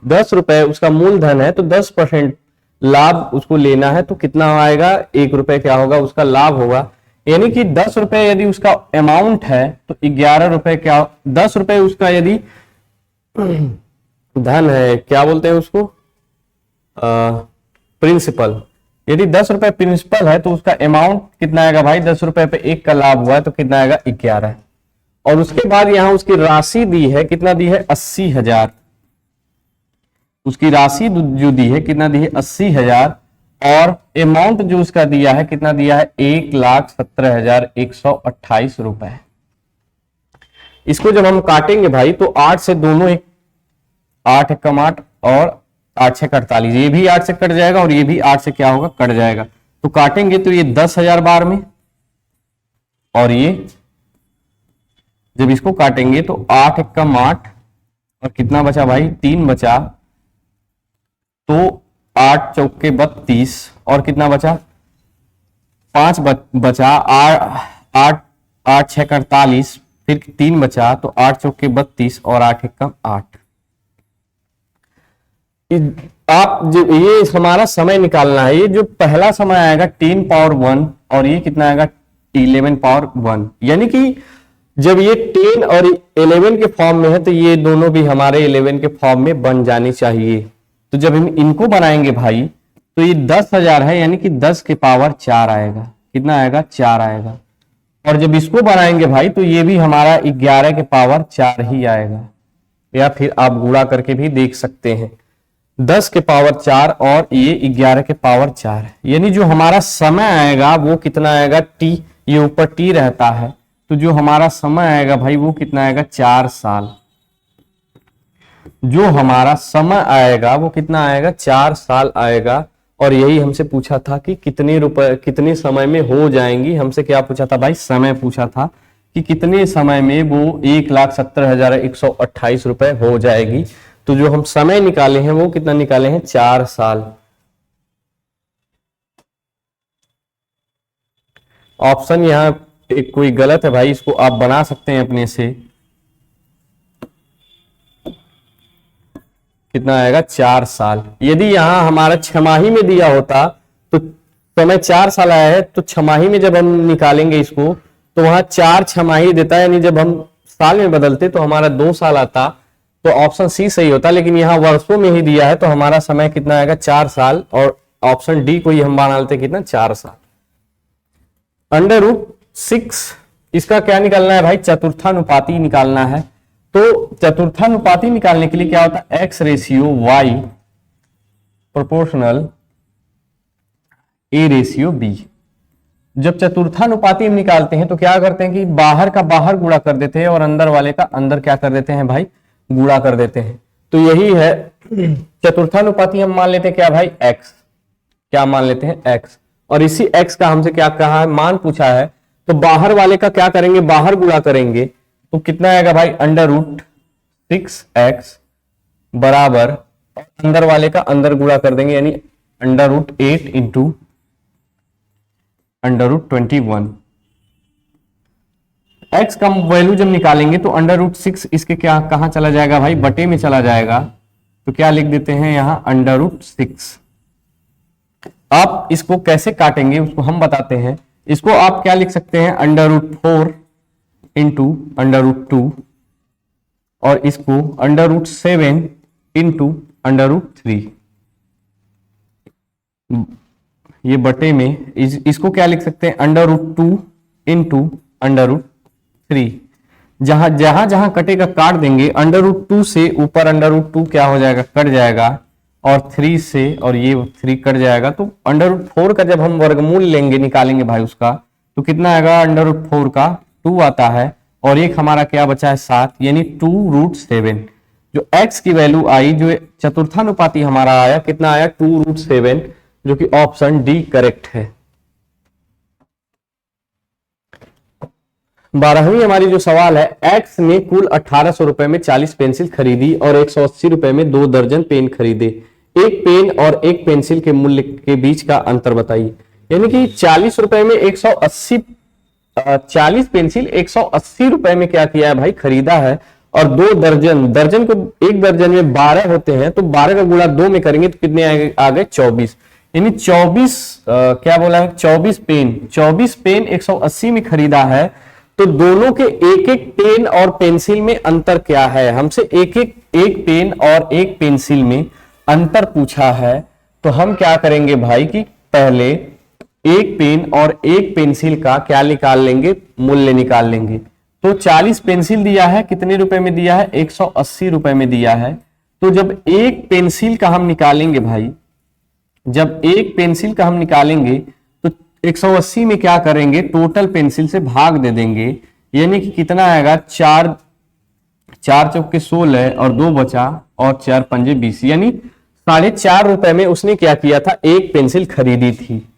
10 रुपए उसका मूलधन है, तो 10% लाभ उसको लेना है, तो कितना आएगा, 1 रुपए क्या होगा, उसका लाभ होगा। यानी कि 10 रुपए यदि उसका अमाउंट है तो 11 रुपए क्या, 10 रुपए उसका यदि धन है, क्या बोलते हैं उसको, प्रिंसिपल। यदि 10 रुपए प्रिंसिपल है तो उसका अमाउंट कितना आएगा भाई, 10 रुपए पे 1 का लाभ हुआ है तो कितना आएगा, 11। और उसके बाद यहां उसकी राशि दी है, कितना दी है, 80,000। उसकी राशि जो दी है कितना दी है, 80,000, और अमाउंट जो उसका दिया है कितना दिया है, 1,17,128 रुपए। इसको जब हम काटेंगे भाई तो 8 से दोनों 8 एकम 8 और 8 से 48, ये भी 8 से कट जाएगा और ये भी 8 से क्या होगा, कट जाएगा। तो काटेंगे तो ये 10,000 बार में, और ये जब इसको काटेंगे तो 8 एकम 8 और कितना बचा भाई, 3 बचा, तो 8 चौके 32 और कितना बचा, 5 बचा, 8 6 48, फिर 3 बचा, तो 8 चौके 32 और 8 एकम 8। आप जो ये हमारा समय निकालना है, ये जो पहला समय आएगा 10 पावर 1 और ये कितना आएगा, 11 पावर 1, यानी कि जब ये 10 और 11 के फॉर्म में है तो ये दोनों भी हमारे 11 के फॉर्म में बन जानी चाहिए। तो जब हम इनको बनाएंगे भाई तो ये 10,000 है, यानी कि 10 के पावर 4 आएगा। कितना आएगा? 4 आएगा। और जब इसको बनाएंगे भाई तो ये भी हमारा 11 के पावर 4 ही आएगा, या फिर आप गुणा करके भी देख सकते हैं। 10 के पावर 4 और ये 11 के पावर 4, यानी जो हमारा समय आएगा वो कितना आएगा? टी, ये ऊपर टी रहता है, तो जो हमारा समय आएगा भाई वो कितना आएगा? 4 साल। जो हमारा समय आएगा वो कितना आएगा? 4 साल आएगा। और यही हमसे पूछा था कि कितने रुपए कितने समय में हो जाएंगी। हमसे क्या पूछा था भाई? समय पूछा था कि कितने समय में वो 1,70,128 रुपए हो जाएगी। तो जो हम समय निकाले हैं वो कितना निकाले हैं? 4 साल। ऑप्शन यहाँ कोई गलत है भाई, इसको आप बना सकते हैं अपने से। कितना आएगा? 4 साल। यदि यहां हमारा छमाही में दिया होता तो समय 4 साल आया है, तो छमाही में जब हम निकालेंगे इसको तो वहां 4 छमाही देता है, यानी जब हम साल में बदलते तो हमारा 2 साल आता, तो ऑप्शन सी सही होता। लेकिन यहाँ वर्षों में ही दिया है तो हमारा समय कितना आएगा? 4 साल। और ऑप्शन डी को ही हम बना लेते कितना? 4 साल। √6 इसका क्या निकालना है भाई? चतुर्थानुपाती निकालना है। तो चतुर्थानुपाती निकालने के लिए क्या होता है? x ratio y proportional a ratio b। जब चतुर्थानुपाती हम निकालते हैं तो क्या करते हैं कि बाहर का बाहर गुणा कर देते हैं और अंदर वाले का अंदर क्या कर देते हैं भाई? गुणा कर देते हैं। तो यही है चतुर्थानुपाती। हम मान लेते हैं क्या भाई? x। क्या मान लेते हैं? x। और इसी x का हमसे क्या कहा है? मान पूछा है। तो बाहर वाले का क्या करेंगे? बाहर गुणा करेंगे तो कितना आएगा भाई? √6x बराबर, अंदर वाले का अंदर गुणा कर देंगे, यानी √8 इंटू √21। x का वैल्यू जब निकालेंगे तो √6 इसके क्या कहां चला जाएगा भाई? बटे में चला जाएगा। तो क्या लिख देते हैं यहां? √6। आप इसको कैसे काटेंगे उसको हम बताते हैं। इसको आप क्या लिख सकते हैं? √4 इंटू √2 और इसको √7 इंटू √3। ये बटे में इसको क्या लिख सकते हैं? √2 इंटू √3। जहां जहां कटेगा काट देंगे। √2 से ऊपर √2 क्या हो जाएगा? कट जाएगा। और 3 से और ये 3 कट जाएगा। तो √4 का जब हम वर्गमूल लेंगे निकालेंगे भाई उसका, तो कितना आएगा? √4 का 2 आता है और एक हमारा क्या बचा है? 7, यानी 2√7। जो x की वैल्यू आई, जो चतुर्थानुपाती हमारा आया, कितना आया? 2√7, जो कि ऑप्शन डी करेक्ट है। 12वीं हमारी जो सवाल है, x ने कुल 1800 रुपए में 40 पेंसिल खरीदी और 180 रुपए में 2 दर्जन पेन खरीदे। एक पेन और एक पेंसिल के मूल्य के बीच का अंतर बताइए। यानी कि 40 रुपए में 40 पेंसिल 180 रुपए में क्या किया है भाई? खरीदा है। और 2 दर्जन को, एक दर्जन में 12 होते हैं, तो 12 का गुणा 2 में करेंगे तो कितने आ गए? 24। यानी 24 क्या बोला है? 24 पेन 180 में खरीदा है। तो दोनों के एक एक पेन और पेंसिल में अंतर क्या है? हमसे एक पेन और एक पेंसिल में अंतर पूछा है। तो हम क्या करेंगे भाई कि पहले एक पेन और एक पेंसिल का क्या निकाल लेंगे? मूल्य निकाल लेंगे। तो 40 पेंसिल दिया है, कितने रुपए में दिया है? 180 रुपए में दिया है। तो जब एक पेंसिल का हम निकालेंगे भाई, जब एक पेंसिल का हम निकालेंगे तो 180 में क्या करेंगे? टोटल पेंसिल से भाग दे देंगे, यानी कि कितना आएगा? 4 चौके 16 और 2 बचा और 4 पंजे 20, यानी 4.5 रुपए में उसने क्या किया था? एक पेंसिल खरीदी थी।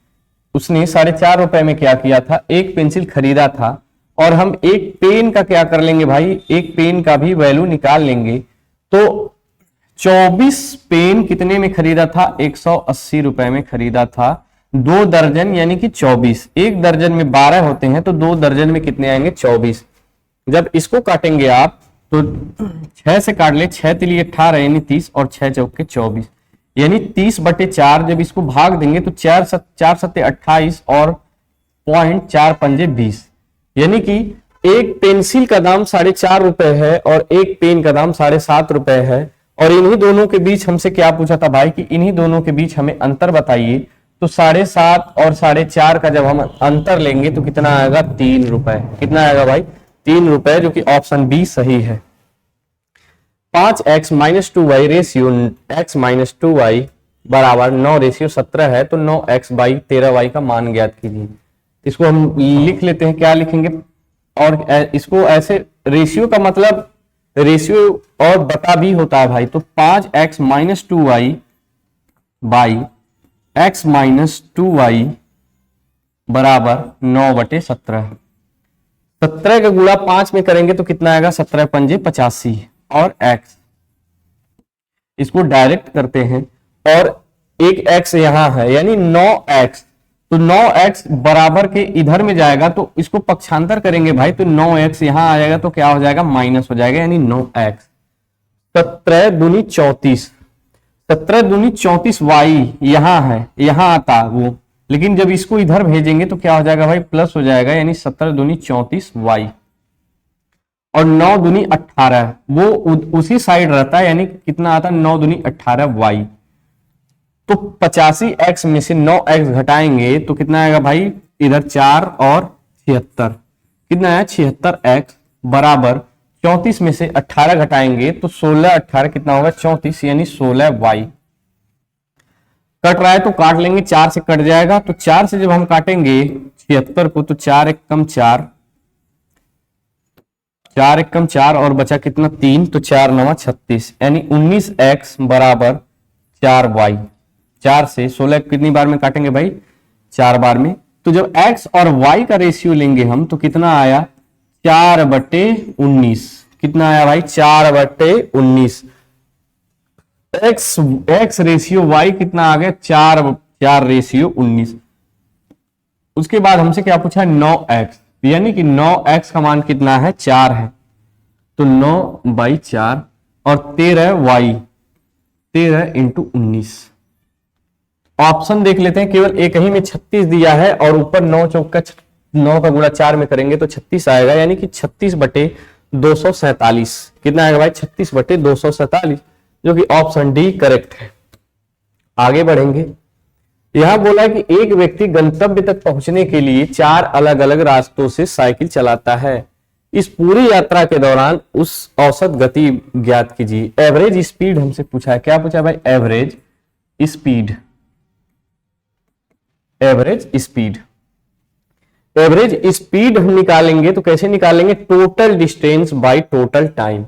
उसने 4.5 रुपए में क्या किया था? एक पेंसिल खरीदा था। और हम एक पेन का क्या कर लेंगे भाई? एक पेन का भी वैल्यू निकाल लेंगे। तो 24 पेन कितने में खरीदा था? 180 रुपए में खरीदा था। 2 दर्जन यानी कि 24, एक दर्जन में 12 होते हैं, तो 2 दर्जन में कितने आएंगे? 24। जब इसको काटेंगे आप तो 6 से काट ले, 6 तिली 18 यानी 30 और 6 चौके 24, यानी 30/4। जब इसको भाग देंगे तो 4 सत्ते 28 और 0.4 पंजे 20, यानी कि एक पेंसिल का दाम 4.5 रुपए है और एक पेन का दाम 7.5 रुपए है। और इन्हीं दोनों के बीच हमसे क्या पूछा था भाई कि इन्हीं दोनों के बीच हमें अंतर बताइए। तो 7.5 और 4.5 का जब हम अंतर लेंगे तो कितना आएगा, 3 रुपए। कितना आएगा भाई, 3 रुपए, जो कि ऑप्शन बी सही है। 5x-2y रेशियो x-2y बराबर 9:17 है, तो 9x/13y का मान ज्ञात कीजिए। इसको हम लिख लेते हैं, क्या लिखेंगे, और इसको ऐसे, रेशियो का मतलब रेशियो और बटा भी होता है भाई। तो 5x-2y बाई x-2y बराबर 9/17। 17 का गुणा 5 में करेंगे तो कितना आएगा, 17×5 = 85 और x, इसको डायरेक्ट करते हैं और एक x यहां है यानी 9x, तो 9x बराबर के इधर में जाएगा तो इसको पक्षांतर करेंगे भाई, तो 9x यहां आ जाएगा तो क्या हो जाएगा, माइनस हो जाएगा, यानी 9x। 17 दूनी 34, 17 दूनी 34 y यहां है, यहां आता वो, लेकिन जब इसको इधर भेजेंगे तो क्या हो जाएगा भाई, प्लस हो जाएगा, यानी 17 दूनी 34 y और 9 दूनी 18, वो उसी साइड रहता है, यानी कितना आता है, 9 दूनी 18 y। तो 85x में से 9x घटाएंगे तो कितना आएगा भाई, इधर 4 और 76, कितना है 76x बराबर 34 में से 18 घटाएंगे तो 16-18 कितना होगा, 34, यानी 16y। कट रहा है तो काट लेंगे, 4 से कट जाएगा, तो 4 से जब हम काटेंगे 76 को तो 4 एक कम 4, 4 एक कम 4 और बचा कितना 3, तो 4 9 36, यानी 19x बराबर 4y। 4 से 16 कितनी बार में काटेंगे भाई, 4 बार में। तो जब x और y का रेशियो लेंगे हम तो कितना आया, 4/19, कितना आया भाई, 4/19। x रेशियो y कितना आ गया, 4 रेशियो 19। उसके बाद हमसे क्या पूछा, 9x, यानी कि 9x का मान कितना है, 4 है, तो 9/4 और 13y, 13 × 19। ऑप्शन देख लेते हैं, केवल एक ही में 36 दिया है और ऊपर 9 चौका 9 का गुणा 4 में करेंगे तो 36 आएगा, यानी कि 36/247। कितना आएगा भाई, 36/247, जो कि ऑप्शन डी करेक्ट है। आगे बढ़ेंगे, यहां बोला है कि एक व्यक्ति गंतव्य तक पहुंचने के लिए 4 अलग अलग रास्तों से साइकिल चलाता है। इस पूरी यात्रा के दौरान उस औसत गति ज्ञात कीजिए। एवरेज स्पीड हमसे पूछा है, क्या पूछा है भाई, average speed. Average speed, average speed हम निकालेंगे तो कैसे निकालेंगे, total distance by total time.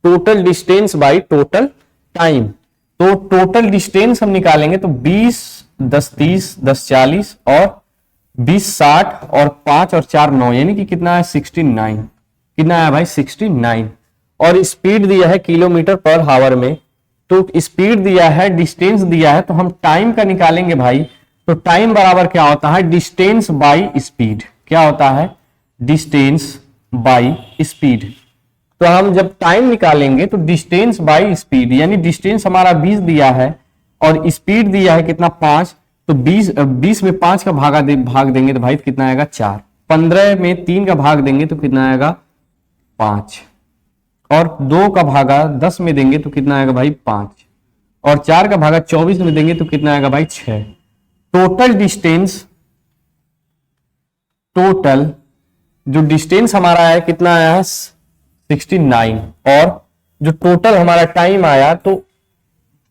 Total distance by total time, तो टोटल डिस्टेंस हम निकालेंगे तो 20 10 30 10 40 और 20 60 और 5 और 4 9, यानी कि कितना है 69। कितना है भाई 69। और स्पीड दिया है किलोमीटर पर हावर में, तो स्पीड दिया है, डिस्टेंस दिया है, तो हम टाइम का निकालेंगे भाई। तो टाइम बराबर क्या होता है, डिस्टेंस बाई स्पीड। क्या होता है, डिस्टेंस बाई स्पीड। तो हम जब टाइम निकालेंगे तो डिस्टेंस बाई स्पीड, यानी डिस्टेंस हमारा 20 दिया है और स्पीड दिया है कितना 5, तो 20 में 5 का भाग देंगे तो भाई कितना आएगा 4। 15 में 3 का भाग देंगे तो कितना आएगा 5, और 2 का भागा 10 में देंगे तो कितना आएगा भाई 5, और 4 का भागा 24 में देंगे तो कितना आएगा भाई 6। टोटल डिस्टेंस, टोटल जो डिस्टेंस हमारा है कितना आया है 69, और जो टोटल हमारा टाइम आया, तो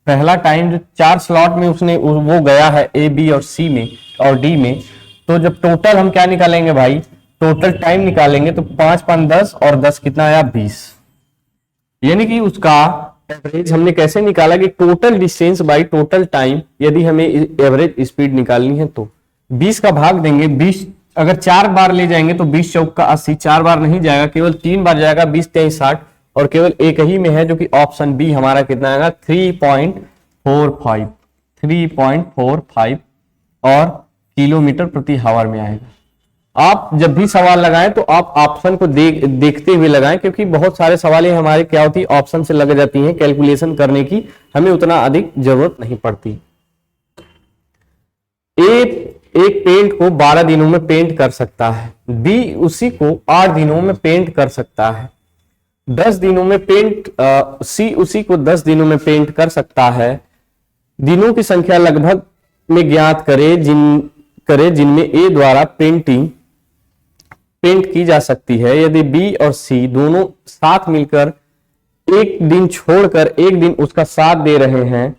पहला टाइम जो 4 स्लॉट में उसने वो गया है ए बी और सी में और डी में, तो जब टोटल हम क्या निकालेंगे भाई, टोटल टाइम निकालेंगे तो 5 5 10 और 10 कितना आया 20, यानी कि उसका एवरेज हमने कैसे निकाला कि total distance by total time, यदि हमें एवरेज स्पीड निकालनी है तो 20 का भाग देंगे, 20 अगर 4 बार ले जाएंगे तो 20 चौका 80, 4 बार नहीं जाएगा, केवल 3 बार जाएगा, 20 23 60, और केवल एक ही में है जो कि ऑप्शन बी हमारा कितना आएगा 3.45, 3.45 और किलोमीटर प्रति हावर में आएगा। आप जब भी सवाल लगाएं तो आप ऑप्शन को देखते हुए लगाएं, क्योंकि बहुत सारे सवालें हमारे क्या होती है ऑप्शन से लग जाती हैं, कैलकुलेशन करने की हमें उतना अधिक जरूरत नहीं पड़ती। एक पेंट को 12 दिनों में पेंट कर सकता है, बी उसी को 8 दिनों में पेंट कर सकता है। 10 दिनों में पेंट सी उसी को 10 दिनों में पेंट कर सकता है। दिनों की संख्या लगभग में ज्ञात करे जिनमें ए द्वारा पेंट की जा सकती है। यदि बी और सी दोनों साथ मिलकर एक दिन छोड़कर एक दिन उसका साथ दे रहे हैं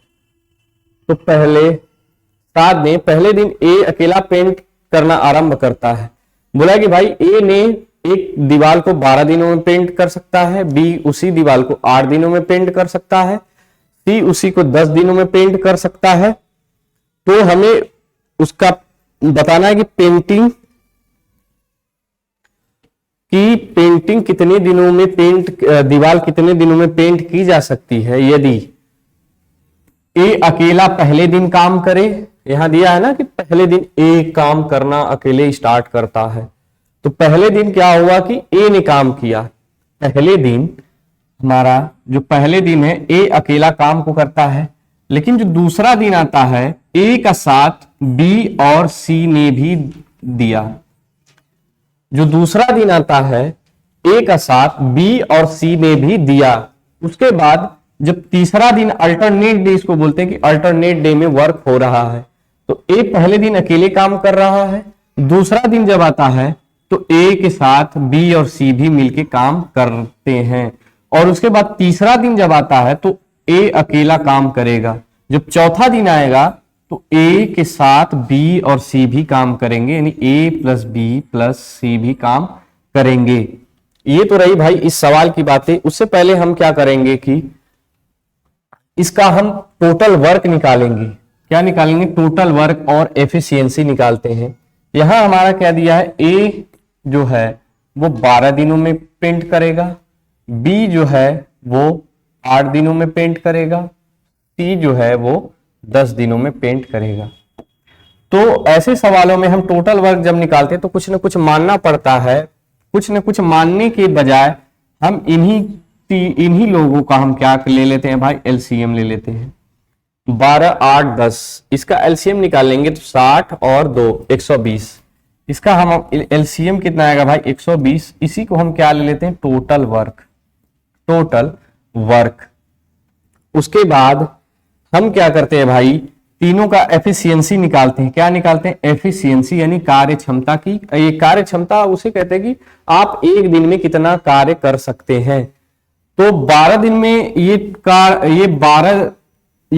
तो पहले दिन ए अकेला पेंट करना आरंभ करता है। बोला कि भाई ए ने एक दीवार को 12 दिनों में पेंट कर सकता है, बी उसी दीवार को 8 दिनों में पेंट कर सकता है, सी उसी को 10 दिनों में पेंट कर सकता है। तो हमें उसका बताना है कि पेंटिंग कितने दिनों में दीवार कितने दिनों में पेंट की जा सकती है। यदि ए अकेला पहले दिन काम करे, यहां दिया है ना कि पहले दिन ए काम करना अकेले स्टार्ट करता है, तो पहले दिन क्या हुआ कि ए ने काम किया। पहले दिन हमारा जो पहले दिन है ए अकेला काम को करता है, लेकिन जो दूसरा दिन आता है ए का साथ बी और सी ने भी दिया। जो दूसरा दिन आता है ए का साथ बी और सी ने भी दिया। उसके बाद जब तीसरा दिन अल्टरनेट डे, इसको बोलते हैं कि अल्टरनेट डे में वर्क हो रहा है, तो ए पहले दिन अकेले काम कर रहा है। दूसरा दिन जब आता है तो ए के साथ बी और सी भी मिलके काम करते हैं। और उसके बाद तीसरा दिन जब आता है तो ए अकेला काम करेगा। जब चौथा दिन आएगा तो ए के साथ बी और सी भी काम करेंगे, यानी ए प्लस बी प्लस सी भी काम करेंगे। ये तो रही भाई इस सवाल की बातें। उससे पहले हम क्या करेंगे कि इसका हम टोटल वर्क निकालेंगे। क्या निकालेंगे? टोटल वर्क और एफिशिएंसी निकालते हैं। यहां हमारा क्या दिया है, ए जो है वो 12 दिनों में पेंट करेगा, बी जो है वो 8 दिनों में पेंट करेगा, सी जो है वो 10 दिनों में पेंट करेगा। तो ऐसे सवालों में हम टोटल वर्क जब निकालते हैं तो कुछ ना कुछ मानना पड़ता है। कुछ ना कुछ मानने के बजाय हम इन्हीं लोगों का हम क्या ले लेते हैं भाई, एलसीएम ले लेते हैं। 12, 8, 10 इसका एलसीएम निकालेंगे तो 60 और 2 120। इसका हम एलसीएम कितना आएगा भाई 120। इसी को हम क्या ले लेते हैं, टोटल वर्क। उसके बाद हम क्या करते हैं भाई, तीनों का एफिशिएंसी निकालते हैं। क्या निकालते हैं? एफिशिएंसी यानी कार्य क्षमता की। ये कार्य क्षमता उसे कहते हैं कि आप एक दिन में कितना कार्य कर सकते हैं। तो 12 दिन में ये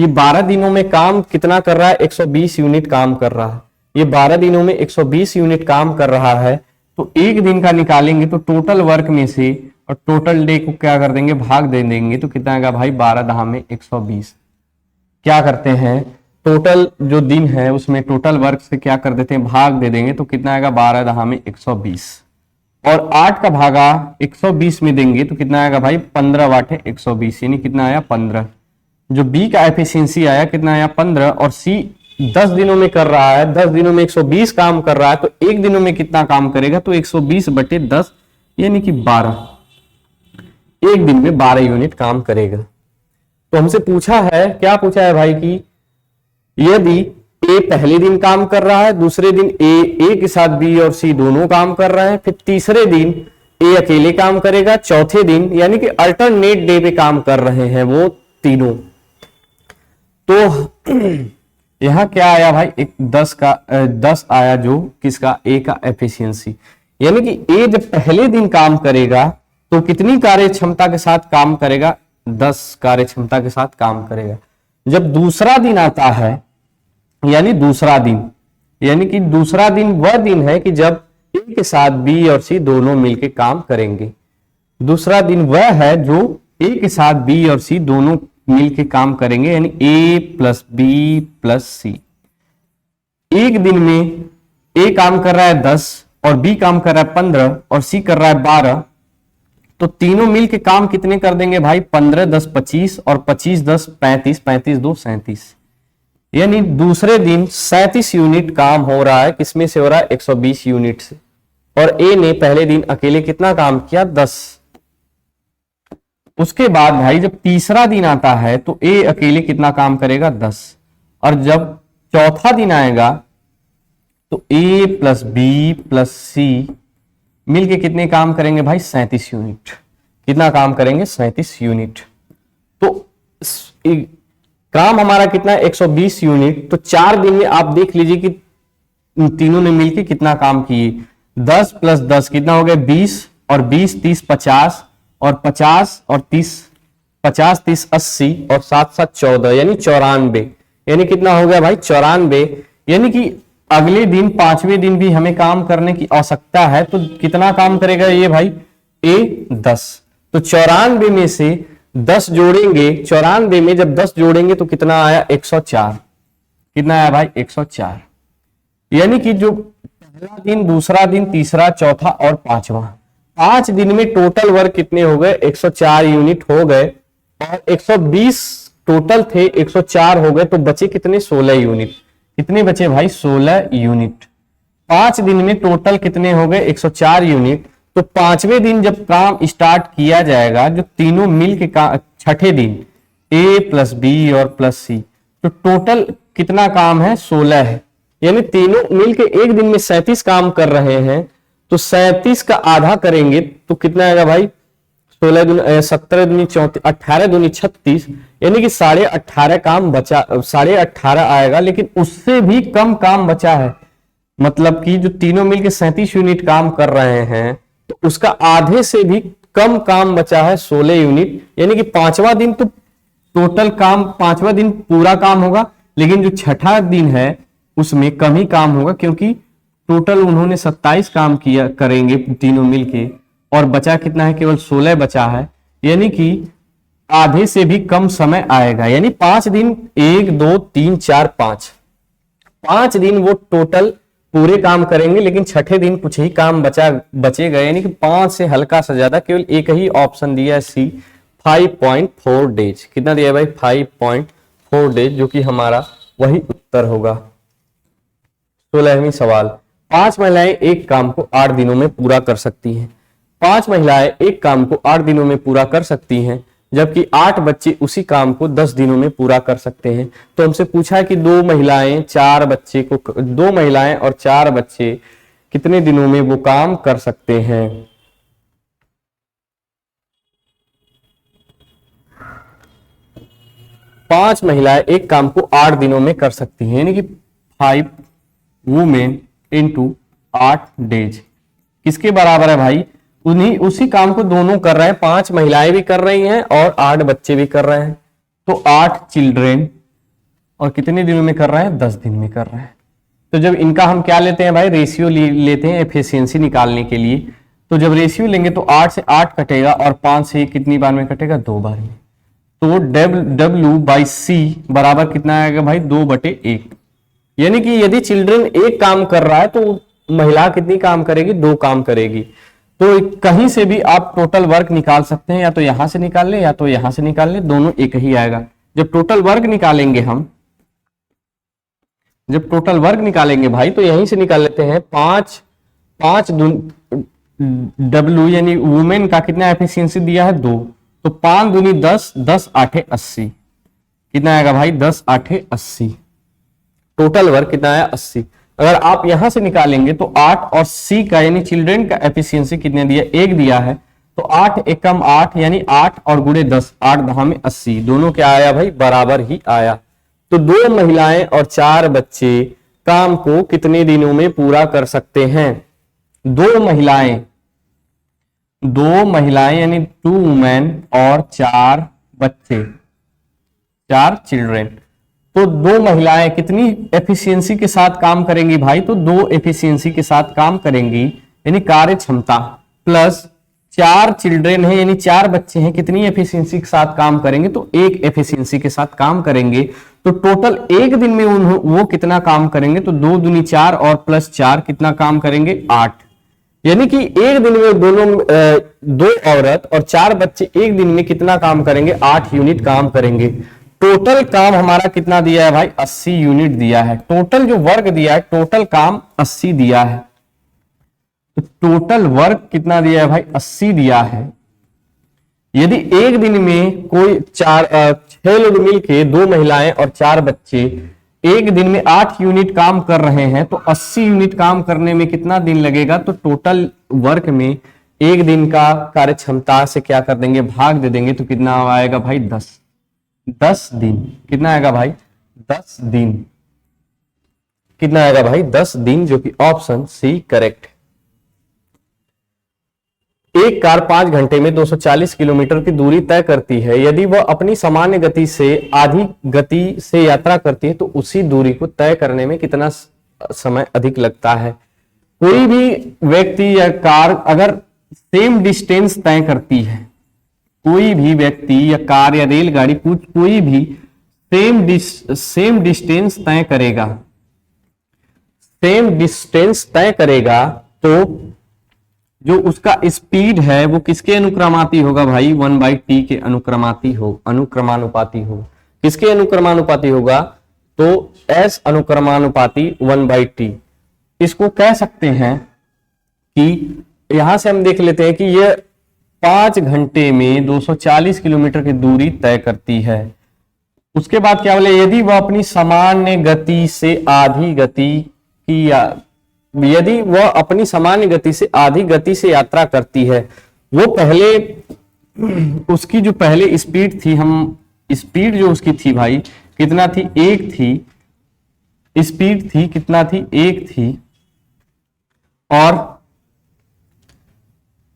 12 दिनों में काम कितना कर रहा है, 120 यूनिट काम कर रहा है। ये 12 दिनों में 120 यूनिट काम कर रहा है। तो एक दिन का निकालेंगे तो टोटल वर्क में से और टोटल डे को क्या कर देंगे, भाग दे देंगे। तो कितना आएगा भाई 12 दहा में 120। क्या करते हैं, टोटल जो दिन है उसमें टोटल वर्क से क्या कर देते हैं, भाग दे देंगे। तो कितना आएगा 12 दहा में 120 और 8 का भागा 120 में देंगे तो कितना आएगा भाई 15 वाट है 120, यानी कितना आया 15। जो बी का एफिशिएंसी आया कितना आया 15 और सी 10 दिनों में कर रहा है, 10 दिनों में 120 काम कर रहा है। तो एक दिनों में कितना काम करेगा, तो 120/10 यानी कि 12। एक दिन में 12 यूनिट काम करेगा। तो हमसे पूछा है, क्या पूछा है भाई कि यदि ए पहले दिन काम कर रहा है, दूसरे दिन ए के साथ बी और सी दोनों काम कर रहे हैं, फिर तीसरे दिन ए अकेले काम करेगा, चौथे दिन यानी कि अल्टरनेट डे पे काम कर रहे हैं वो तीनों। तो यहां क्या आया भाई, एक 10 आया, जो किसका, ए का एफिशिएंसी। यानी कि ए जब पहले दिन काम करेगा तो कितनी कार्य क्षमता के साथ काम करेगा, 10 कार्य क्षमता के साथ काम करेगा। जब दूसरा दिन आता है यानी दूसरा दिन वह दिन है कि जब ए के साथ बी और सी दोनों मिलकर काम करेंगे। दूसरा दिन वह है जो ए के साथ बी और सी दोनों मिलकर काम करेंगे, यानी ए प्लस बी प्लस सी। एक दिन में ए काम कर रहा है 10 और बी काम कर रहा है 15 और सी कर रहा है 12। तो तीनों मिलके काम कितने कर देंगे भाई, 15 10 25 और 25 10 35, 35 2 37। यानी दूसरे दिन 37 यूनिट काम हो रहा है। किसमें से हो रहा है, 120 यूनिट से। और ए ने पहले दिन अकेले कितना काम किया, 10। उसके बाद भाई जब तीसरा दिन आता है तो ए अकेले कितना काम करेगा, 10। और जब चौथा दिन आएगा तो ए प्लस बी प्लस सी मिलके कितने काम करेंगे भाई, 37 यूनिट। कितना काम करेंगे 37 यूनिट। तो काम हमारा कितना है 120 यूनिट। तो 4 दिन में आप देख लीजिए कि तीनों ने मिलकर कितना काम किए। 10 प्लस 10 कितना हो गया 20, और 20 30 50, और 50 और 30 50 30 80, और 7 7 14 यानी 94। यानी कितना हो गया भाई 94। यानी कि अगले दिन 5वें दिन भी हमें काम करने की आवश्यकता है। तो कितना काम करेगा ये भाई ए 10। तो 94 में से 10 जोड़ेंगे, 94 में जब 10 जोड़ेंगे तो कितना आया 104। कितना आया भाई 104। यानी कि जो पहला दिन, दूसरा दिन, तीसरा, चौथा और पांचवा, 5 दिन में टोटल वर्क कितने हो गए 104 यूनिट हो गए। और 120 टोटल थे, 104 हो गए, तो बचे कितने 16 यूनिट। कितने बचे भाई 16 यूनिट। 5 दिन में टोटल कितने हो गए 104 यूनिट। तो 5वें दिन जब काम स्टार्ट किया जाएगा, जो तीनों मिल के 6ठे दिन ए प्लस बी और प्लस सी, तो टोटल कितना काम है 16 है। यानी तीनों मिलके एक दिन में 37 काम कर रहे हैं। तो 37 का आधा करेंगे तो कितना आएगा भाई 16 दूनी 17 दूनी 34, 18 दूनी 36, यानी कि 18.5 काम बचा, 18.5 आएगा। लेकिन उससे भी कम काम बचा है, मतलब कि जो तीनों मिलके 37 यूनिट काम कर रहे हैं, तो उसका आधे से भी कम काम बचा है 16 यूनिट। यानी कि 5वां दिन तो टोटल काम, 5वां दिन पूरा काम होगा, लेकिन जो 6ठा दिन है उसमें कम ही काम होगा, क्योंकि टोटल उन्होंने 27 काम किया करेंगे तीनों मिलके, और बचा कितना है केवल 16 बचा है। यानी कि आधे से भी कम समय आएगा। यानी 5 दिन 1 2 3 4 5 दिन वो टोटल पूरे काम करेंगे, लेकिन 6ठे दिन कुछ ही काम बचेगा। यानी कि 5 से हल्का सा ज्यादा, केवल एक ही ऑप्शन दिया है सी 5.4 डेज। कितना दिया है भाई 5.4 डेज, जो कि हमारा वही उत्तर होगा। 16वां सवाल, 5 महिलाएं एक काम को 8 दिनों में पूरा कर सकती हैं। 5 महिलाएं एक काम को 8 दिनों में पूरा कर सकती हैं, जबकि 8 बच्चे उसी काम को 10 दिनों में पूरा कर सकते हैं। तो हमसे पूछा है कि 2 महिलाएं और 4 बच्चे कितने दिनों में वो काम कर सकते हैं। पांच महिलाएं एक काम को 8 दिनों में कर सकती हैं, यानी कि 5 वुमेन इंटू 8 डेज किसके बराबर है भाई, उसी काम को दोनों कर रहे हैं। 5 महिलाएं भी कर रही हैं और 8 बच्चे भी कर रहे हैं। तो 8 चिल्ड्रेन, और कितने दिनों में कर रहे हैं 10 दिन में कर रहे हैं। तो जब इनका हम क्या लेते हैं भाई रेशियो लेते हैं एफिशिएंसी निकालने के लिए। तो जब रेशियो लेंगे तो 8 से 8 कटेगा, और 5 से कितनी बार में कटेगा 2 बार में। तो W/C बराबर कितना आएगा भाई 2/1। यानी कि यदि चिल्ड्रन एक काम कर रहा है तो महिला कितनी काम करेगी 2 काम करेगी। तो कहीं से भी आप टोटल वर्क निकाल सकते हैं, या तो यहां से निकाल ले या तो यहां से निकाल ले, दोनों एक ही आएगा। जब टोटल वर्क निकालेंगे भाई तो यहीं से निकाल लेते हैं। 5 W यानी वुमेन का कितना एफिशिएंसी दिया है 2, तो 5 दूनी 10, 10 8 80, कितना आएगा भाई 10 8 80। टोटल वर्क कितना आया 80। अगर आप यहां से निकालेंगे तो 8 और C का यानी चिल्ड्रन का एफिशिएंसी कितने दिया 1 दिया है, तो 8 एकम 8 यानी 8 और गुणे 10, 8 10 में 80, दोनों क्या आया भाई बराबर ही आया। तो 2 महिलाएं और 4 बच्चे काम को कितने दिनों में पूरा कर सकते हैं। 2 महिलाएं यानी 2 वुमेन और 4 बच्चे 4 चिल्ड्रेन। तो 2 महिलाएं कितनी एफिशिएंसी के साथ काम करेंगी भाई, तो 2 एफिशिएंसी के साथ काम करेंगी, यानी कार्य क्षमता प्लस 4 चिल्ड्रेन है यानी 4 बच्चे हैं, कितनी एफिशिएंसी के साथ काम करेंगे, तो 1 एफिशिएंसी के साथ काम करेंगे। तो टोटल एक दिन में वो कितना काम करेंगे, तो 2 दूनी 4 और प्लस 4 कितना काम करेंगे 8। यानी कि एक दिन में दोनों 2 औरत और 4 बच्चे एक दिन में कितना काम करेंगे 8 यूनिट काम करेंगे। टोटल काम हमारा कितना दिया है भाई 80 यूनिट दिया है। टोटल जो वर्क दिया है टोटल काम 80 दिया है। तो टोटल वर्क कितना दिया है भाई 80 दिया है। यदि एक दिन में कोई 6 लोग मिलके 2 महिलाएं और 4 बच्चे एक दिन में 8 यूनिट काम कर रहे हैं, तो 80 यूनिट काम करने में कितना दिन लगेगा, तो टोटल वर्क में एक दिन का कार्य क्षमता से क्या कर देंगे, भाग दे देंगे, तो कितना आएगा भाई 10। 10 दिन कितना आएगा भाई 10 दिन, कितना आएगा भाई 10 दिन, जो कि ऑप्शन सी करेक्ट है। एक कार 5 घंटे में 240 किलोमीटर की दूरी तय करती है। यदि वह अपनी सामान्य गति से आधी गति से यात्रा करती है तो उसी दूरी को तय करने में कितना समय अधिक लगता है। कोई भी व्यक्ति या कार अगर सेम डिस्टेंस तय करती है, कोई भी व्यक्ति या कार या रेलगाड़ी कोई भी सेम डिस्टेंस तय करेगा, सेम डिस्टेंस तय करेगा, तो जो उसका स्पीड है वो किसके अनुक्रमाती होगा भाई, 1/t के अनुक्रमानुपाती हो। किसके अनुक्रमानुपाती होगा, तो s अनुक्रमानुपाती 1/t। इसको कह सकते हैं कि यहां से हम देख लेते हैं कि यह 5 घंटे में 240 किलोमीटर की दूरी तय करती है। उसके बाद क्या बोले, यदि वह अपनी सामान्य गति से आधी गति की यदि वह अपनी सामान्य गति से आधी गति से यात्रा करती है, वो पहले उसकी जो पहले स्पीड थी, हम स्पीड जो उसकी थी भाई कितना थी, 1 थी, स्पीड थी कितना थी, 1 थी, और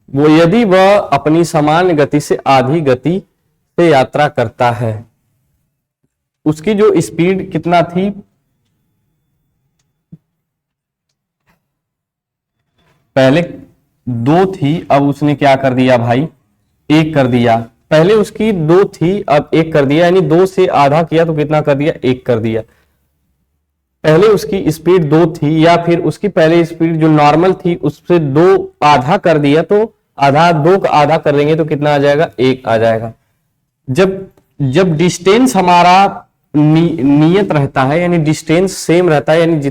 वो यदि वह अपनी सामान्य गति से आधी गति से यात्रा करता है, उसकी जो स्पीड कितना थी, पहले 2 थी, अब उसने क्या कर दिया भाई 1 कर दिया। पहले उसकी 2 थी, अब 1 कर दिया, यानी 2 से आधा किया तो कितना कर दिया, 1 कर दिया। पहले उसकी स्पीड 2 थी, या फिर उसकी पहले स्पीड जो नॉर्मल थी उससे 2 आधा कर दिया, तो आधा 2 का आधा कर देंगे तो कितना आ जाएगा, 1 आ जाएगा। जब डिस्टेंस हमारा नियत रहता है, यानी डिस्टेंस सेम रहता है, यानी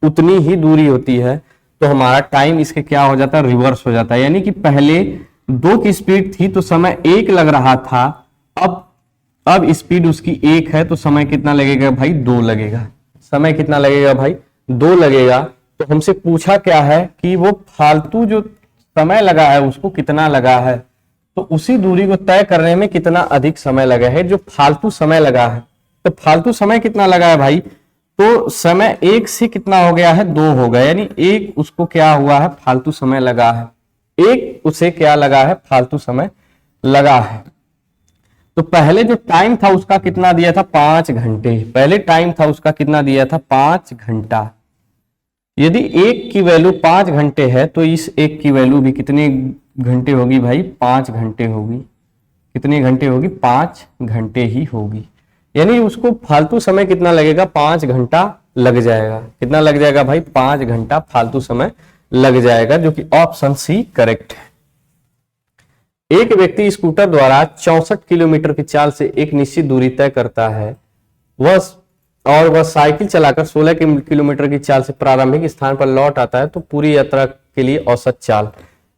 उतनी ही दूरी होती है, तो हमारा टाइम इसके क्या हो जाता है, रिवर्स हो जाता है। यानी कि पहले 2 की स्पीड थी तो समय 1 लग रहा था, अब स्पीड उसकी 1 है तो समय कितना लगेगा भाई, 2 लगेगा। समय कितना लगेगा भाई, 2 लगेगा। तो हमसे पूछा क्या है कि वो फालतू जो समय लगा है उसको कितना लगा है, तो उसी दूरी को तय करने में कितना अधिक समय लगा है, जो फालतू समय लगा है। तो फालतू समय कितना लगा है भाई, तो समय 1 से कितना हो गया है, 2 हो गया, यानी 1 उसको क्या हुआ है, फालतू समय लगा है, 1 उसे क्या लगा है, फालतू समय लगा है। तो पहले जो टाइम था उसका कितना दिया था, 5 घंटे। पहले टाइम था उसका कितना दिया था, 5 घंटा। यदि 1 की वैल्यू 5 घंटे है तो इस 1 की वैल्यू भी कितने घंटे होगी भाई, 5 घंटे होगी। कितने घंटे होगी, 5 घंटे ही होगी। यानी उसको फालतू समय कितना लगेगा, 5 घंटा लग जाएगा। कितना लग जाएगा भाई, 5 घंटा फालतू समय लग जाएगा, जो कि ऑप्शन सी करेक्ट है। एक व्यक्ति स्कूटर द्वारा 64 किलोमीटर की चाल से एक निश्चित दूरी तय करता है, वह साइकिल चलाकर 16 किलोमीटर की चाल से प्रारंभिक स्थान पर लौट आता है, तो पूरी यात्रा के लिए औसत चाल।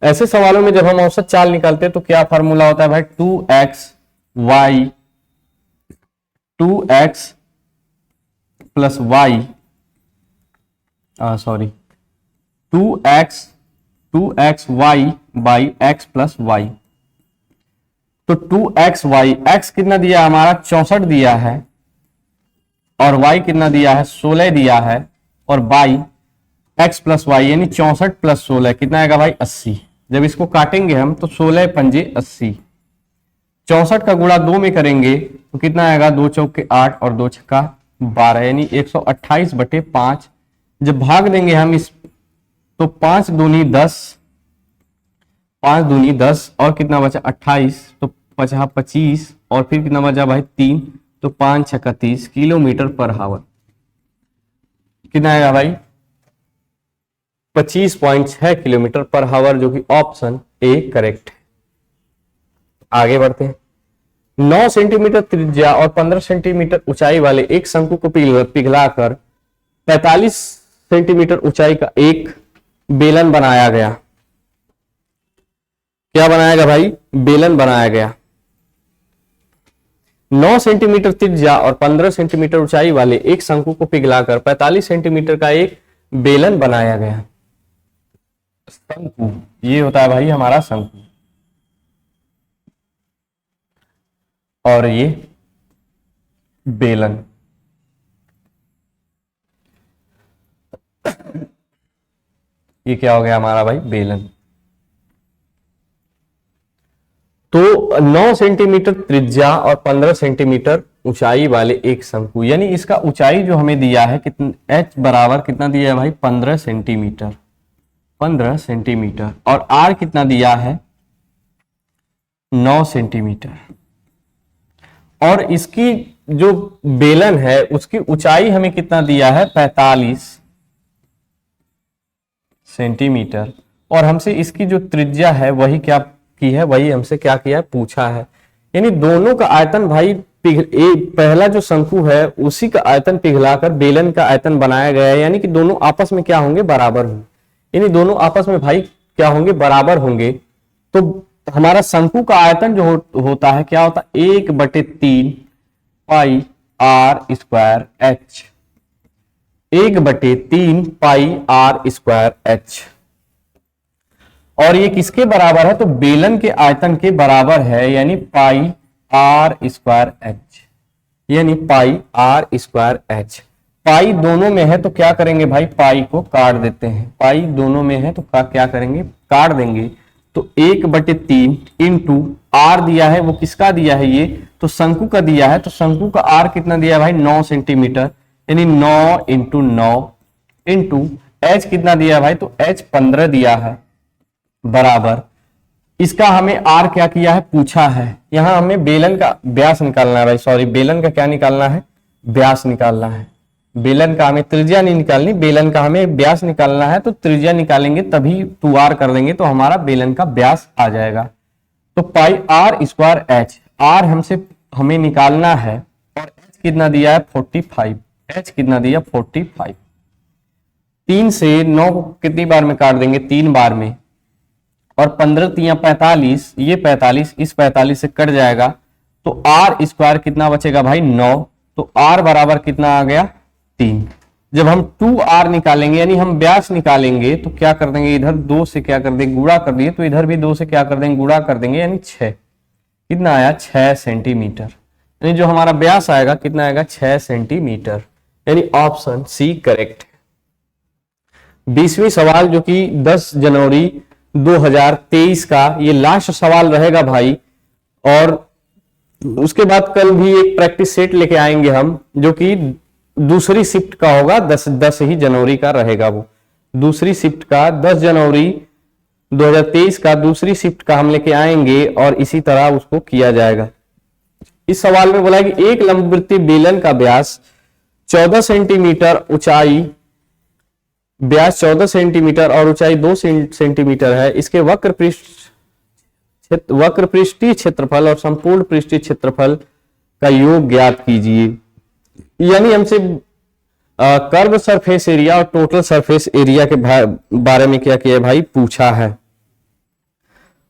ऐसे सवालों में जब हम औसत चाल निकालते हैं तो क्या फार्मूला होता है भाई, 2x plus Y, 2x Y by x plus Y. तो 2x वाई, x कितना दिया हमारा 64 दिया है, और y कितना दिया है 16 दिया है, और बाई x प्लस वाई यानी 64 प्लस 16 कितना आएगा भाई 80। जब इसको काटेंगे हम तो 16 पंजे 80, 64 का गुणा 2 में करेंगे तो कितना आएगा, 2 चौके 8 और 2 छक्का 12, यानी 128/5। जब भाग देंगे हम इस तो 5 दूनी 10, 5 दूनी 10, और कितना बचा 28, तो 25, और फिर कितना बचा भाई 3, तो 5 छक्का 30 किलोमीटर पर हावर। कितना आएगा भाई 25.6 किलोमीटर पर हावर, जो कि ऑप्शन ए करेक्ट है। आगे बढ़ते हैं। 9 सेंटीमीटर त्रिज्या और 15 सेंटीमीटर ऊंचाई वाले एक शंकु को पिघलाकर 45 सेंटीमीटर ऊंचाई का एक बेलन बनाया गया। क्या बनाया गया भाई, बेलन बनाया गया। 9 सेंटीमीटर त्रिज्या और 15 सेंटीमीटर ऊंचाई वाले एक शंकु को पिघलाकर 45 सेंटीमीटर का एक बेलन बनाया गया। शंकु, ये होता है भाई हमारा शंकु, और ये बेलन। ये क्या हो गया हमारा भाई, बेलन। तो 9 सेंटीमीटर त्रिज्या और 15 सेंटीमीटर ऊंचाई वाले एक शंकु, यानी इसका ऊंचाई जो हमें दिया है कितना, h बराबर कितना दिया है भाई, 15 सेंटीमीटर, 15 सेंटीमीटर, और r कितना दिया है, 9 सेंटीमीटर। और इसकी जो बेलन है उसकी ऊंचाई हमें कितना दिया है, 45 सेंटीमीटर, और हमसे इसकी जो त्रिज्या है वही क्या की है, वही हमसे क्या किया है, पूछा है। यानी दोनों का आयतन भाई पहला जो शंकु है उसी का आयतन पिघलाकर बेलन का आयतन बनाया गया है, यानी कि दोनों आपस में क्या होंगे, बराबर होंगे। यानी दोनों आपस में भाई क्या होंगे, बराबर होंगे। तो हमारा शंकु का आयतन जो होता है क्या होता है, 1/3 pi R square H, 1/3 pi R square H. और ये किसके बराबर है, तो बेलन के आयतन के बराबर है, यानी पाई आर स्क्वायर एच, यानी पाई आर स्क्वायर एच। पाई दोनों में है तो क्या करेंगे भाई, पाई को काट देते हैं, पाई दोनों में है तो क्या करेंगे, काट देंगे। तो 1/3 इंटू आर दिया है, वो किसका दिया है, ये तो शंकु का दिया है। तो शंकु का आर कितना दिया है भाई, 9 सेंटीमीटर, यानी 9 इंटू 9 इंटू एच कितना दिया है भाई, तो एच 15 दिया है, बराबर इसका हमें आर क्या किया है, पूछा है। यहां हमें बेलन का व्यास निकालना है भाई, सॉरी बेलन का क्या निकालना है, व्यास निकालना है। बेलन का हमें त्रिज्या नहीं निकालनी, बेलन का हमें व्यास निकालना है। तो त्रिज्या निकालेंगे तभी 2r कर देंगे तो हमारा बेलन का व्यास आ जाएगा। तो पाई आर स्क्वायर एच, आर हमें निकालना है, और एच कितना दिया है, 45, एच कितना दिया 45। 3 से 9 को कितनी बार में काट देंगे, 3 बार में, और 15 3 45, ये 45 इस 45 से कट जाएगा। तो आर स्क्वायर कितना बचेगा भाई, 9। तो आर बराबर कितना आ गया, 3। जब हम 2r निकालेंगे यानी हम व्यास निकालेंगे तो क्या कर देंगे, इधर 2 से क्या कर देंगे, गुणा कर दिए, तो इधर भी 2 से क्या कर देंगे, गुणा कर देंगे, यानी 6। कितना आया, 6 सेंटीमीटर। यानी जो हमारा व्यास आएगा कितना आएगा, 6 सेंटीमीटर, यानी ऑप्शन सी करेक्ट है। 20वीं सवाल जो कि 10 जनवरी 2023 का ये लास्ट सवाल रहेगा भाई, और उसके बाद कल भी एक प्रैक्टिस सेट लेके आएंगे हम, जो कि दूसरी शिफ्ट का होगा, 10 ही जनवरी का रहेगा। वो दूसरी शिफ्ट का 10 जनवरी 2023 का दूसरी शिफ्ट का हम लेके आएंगे, और इसी तरह उसको किया जाएगा। इस सवाल में बोला है कि एक लंबवृत्तीय बेलन का व्यास 14 सेंटीमीटर, ऊंचाई व्यास 14 सेंटीमीटर और ऊंचाई 2 सेंटीमीटर है। इसके वक्र पृष्ठीय क्षेत्रफल और संपूर्ण पृष्ठीय क्षेत्रफल का योग ज्ञात कीजिए। यानी हमसे कर्व सरफेस एरिया और टोटल सरफेस एरिया के बारे में क्या किया भाई, पूछा है।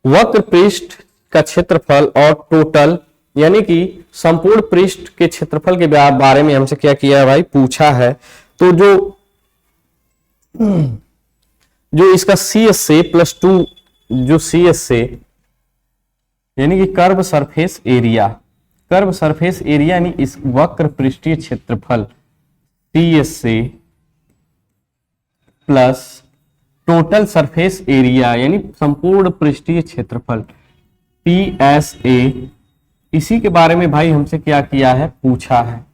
वक्र पृष्ठ का क्षेत्रफल और टोटल यानी कि संपूर्ण पृष्ठ के क्षेत्रफल के बारे में हमसे क्या किया है भाई, पूछा है। तो जो इसका CS से +2 जो CS से यानी कि curve surface area, curve surface area यानी इस वक्र पृष्ठीय क्षेत्रफल CS से प्लस टोटल सरफेस एरिया यानी संपूर्ण पृष्ठीय क्षेत्रफल TSA, इसी के बारे में भाई हमसे क्या किया है, पूछा है।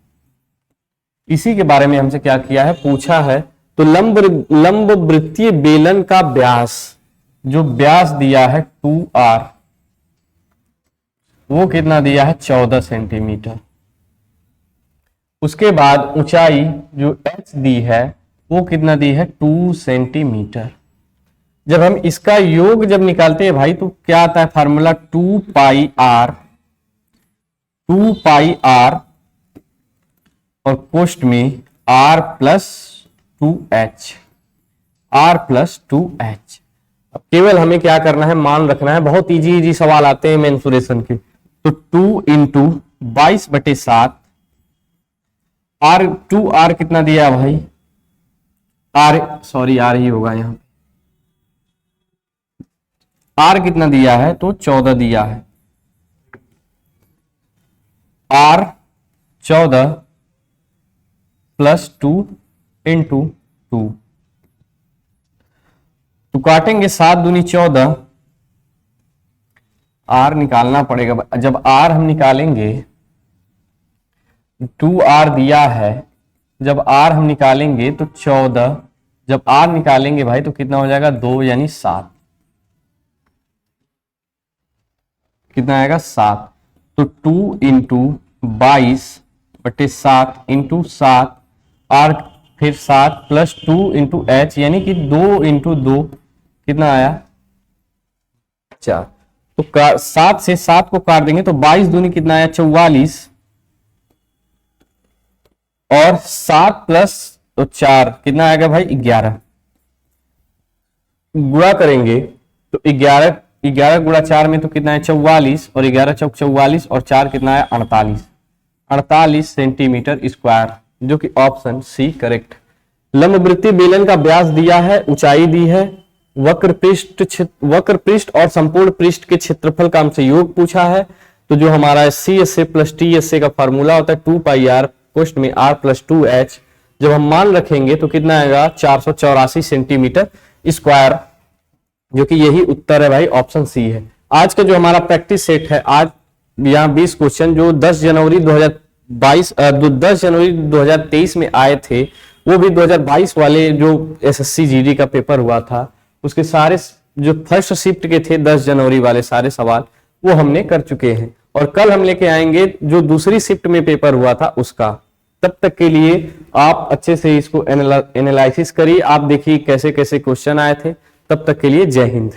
इसी के बारे में हमसे क्या किया है, पूछा है। तो लंब वृत्तीय बेलन का व्यास, जो व्यास दिया है 2r, वो कितना दिया है, 14 सेंटीमीटर। उसके बाद ऊंचाई जो h दी है वो कितना दी है, 2 सेंटीमीटर। जब हम इसका योग जब निकालते हैं भाई तो क्या आता है फार्मूला, 2 पाई r और कोष्ठ में r plus 2h, r plus 2h। अब केवल हमें क्या करना है, मान रखना है। बहुत इजी सवाल आते हैं मेंसुरेशन के। तो 2 इंटू 22/7 2r कितना दिया भाई, r ही होगा यहाँ, आर कितना दिया है, तो 14 दिया है। आर 14 प्लस 2 इंटू 2, तो काटेंगे 7 दूनी 14, आर निकालना पड़ेगा। जब आर हम निकालेंगे, 2r दिया है, जब आर हम निकालेंगे तो 14, जब आर निकालेंगे भाई तो कितना हो जाएगा, 2 यानी 7, कितना आएगा 7, तो 2 इंटू 22/7 इंटू 7, आर फिर 7 प्लस 2 इंटू एच, यानी कि 2 इंटू 2 कितना आया 4, तो 7 से 7 को काट देंगे तो 22 दूनी कितना आया 44, और 7 प्लस तो 4 कितना आएगा भाई 11, गुणा करेंगे तो 11 गुणा 4 में तो कितना है 44, और 11 चौक 44 और 4 कितना है 48 सेंटीमीटर स्क्वायर, जो कि ऑप्शन सी करेक्ट। लंबवृत्तीय बेलन का व्यास दिया है, ऊंचाई दी है, वक्र पृष्ठ और संपूर्ण पृष्ठ के क्षेत्रफल का हमसे योग पूछा है। तो जो हमारा CSA प्लस TSA का फॉर्मूला होता है 2πr कोष्ठ में r प्लस 2h, जब हम मान रखेंगे तो कितना आएगा 484 सेंटीमीटर स्क्वायर, जो कि यही उत्तर है भाई, ऑप्शन सी है। आज का जो हमारा प्रैक्टिस सेट है, आज यहाँ 20 क्वेश्चन जो 10 जनवरी 2023 में आए थे, वो भी 2022 वाले जो SSC GD का पेपर हुआ था, उसके सारे जो फर्स्ट शिफ्ट के थे 10 जनवरी वाले सारे सवाल वो हमने कर चुके हैं, और कल हम लेके आएंगे जो दूसरी शिफ्ट में पेपर हुआ था उसका। तब तक के लिए आप अच्छे से इसको एनालिसिस करिए, आप देखिए कैसे कैसे क्वेश्चन आए थे। तब तक के लिए जय हिंद।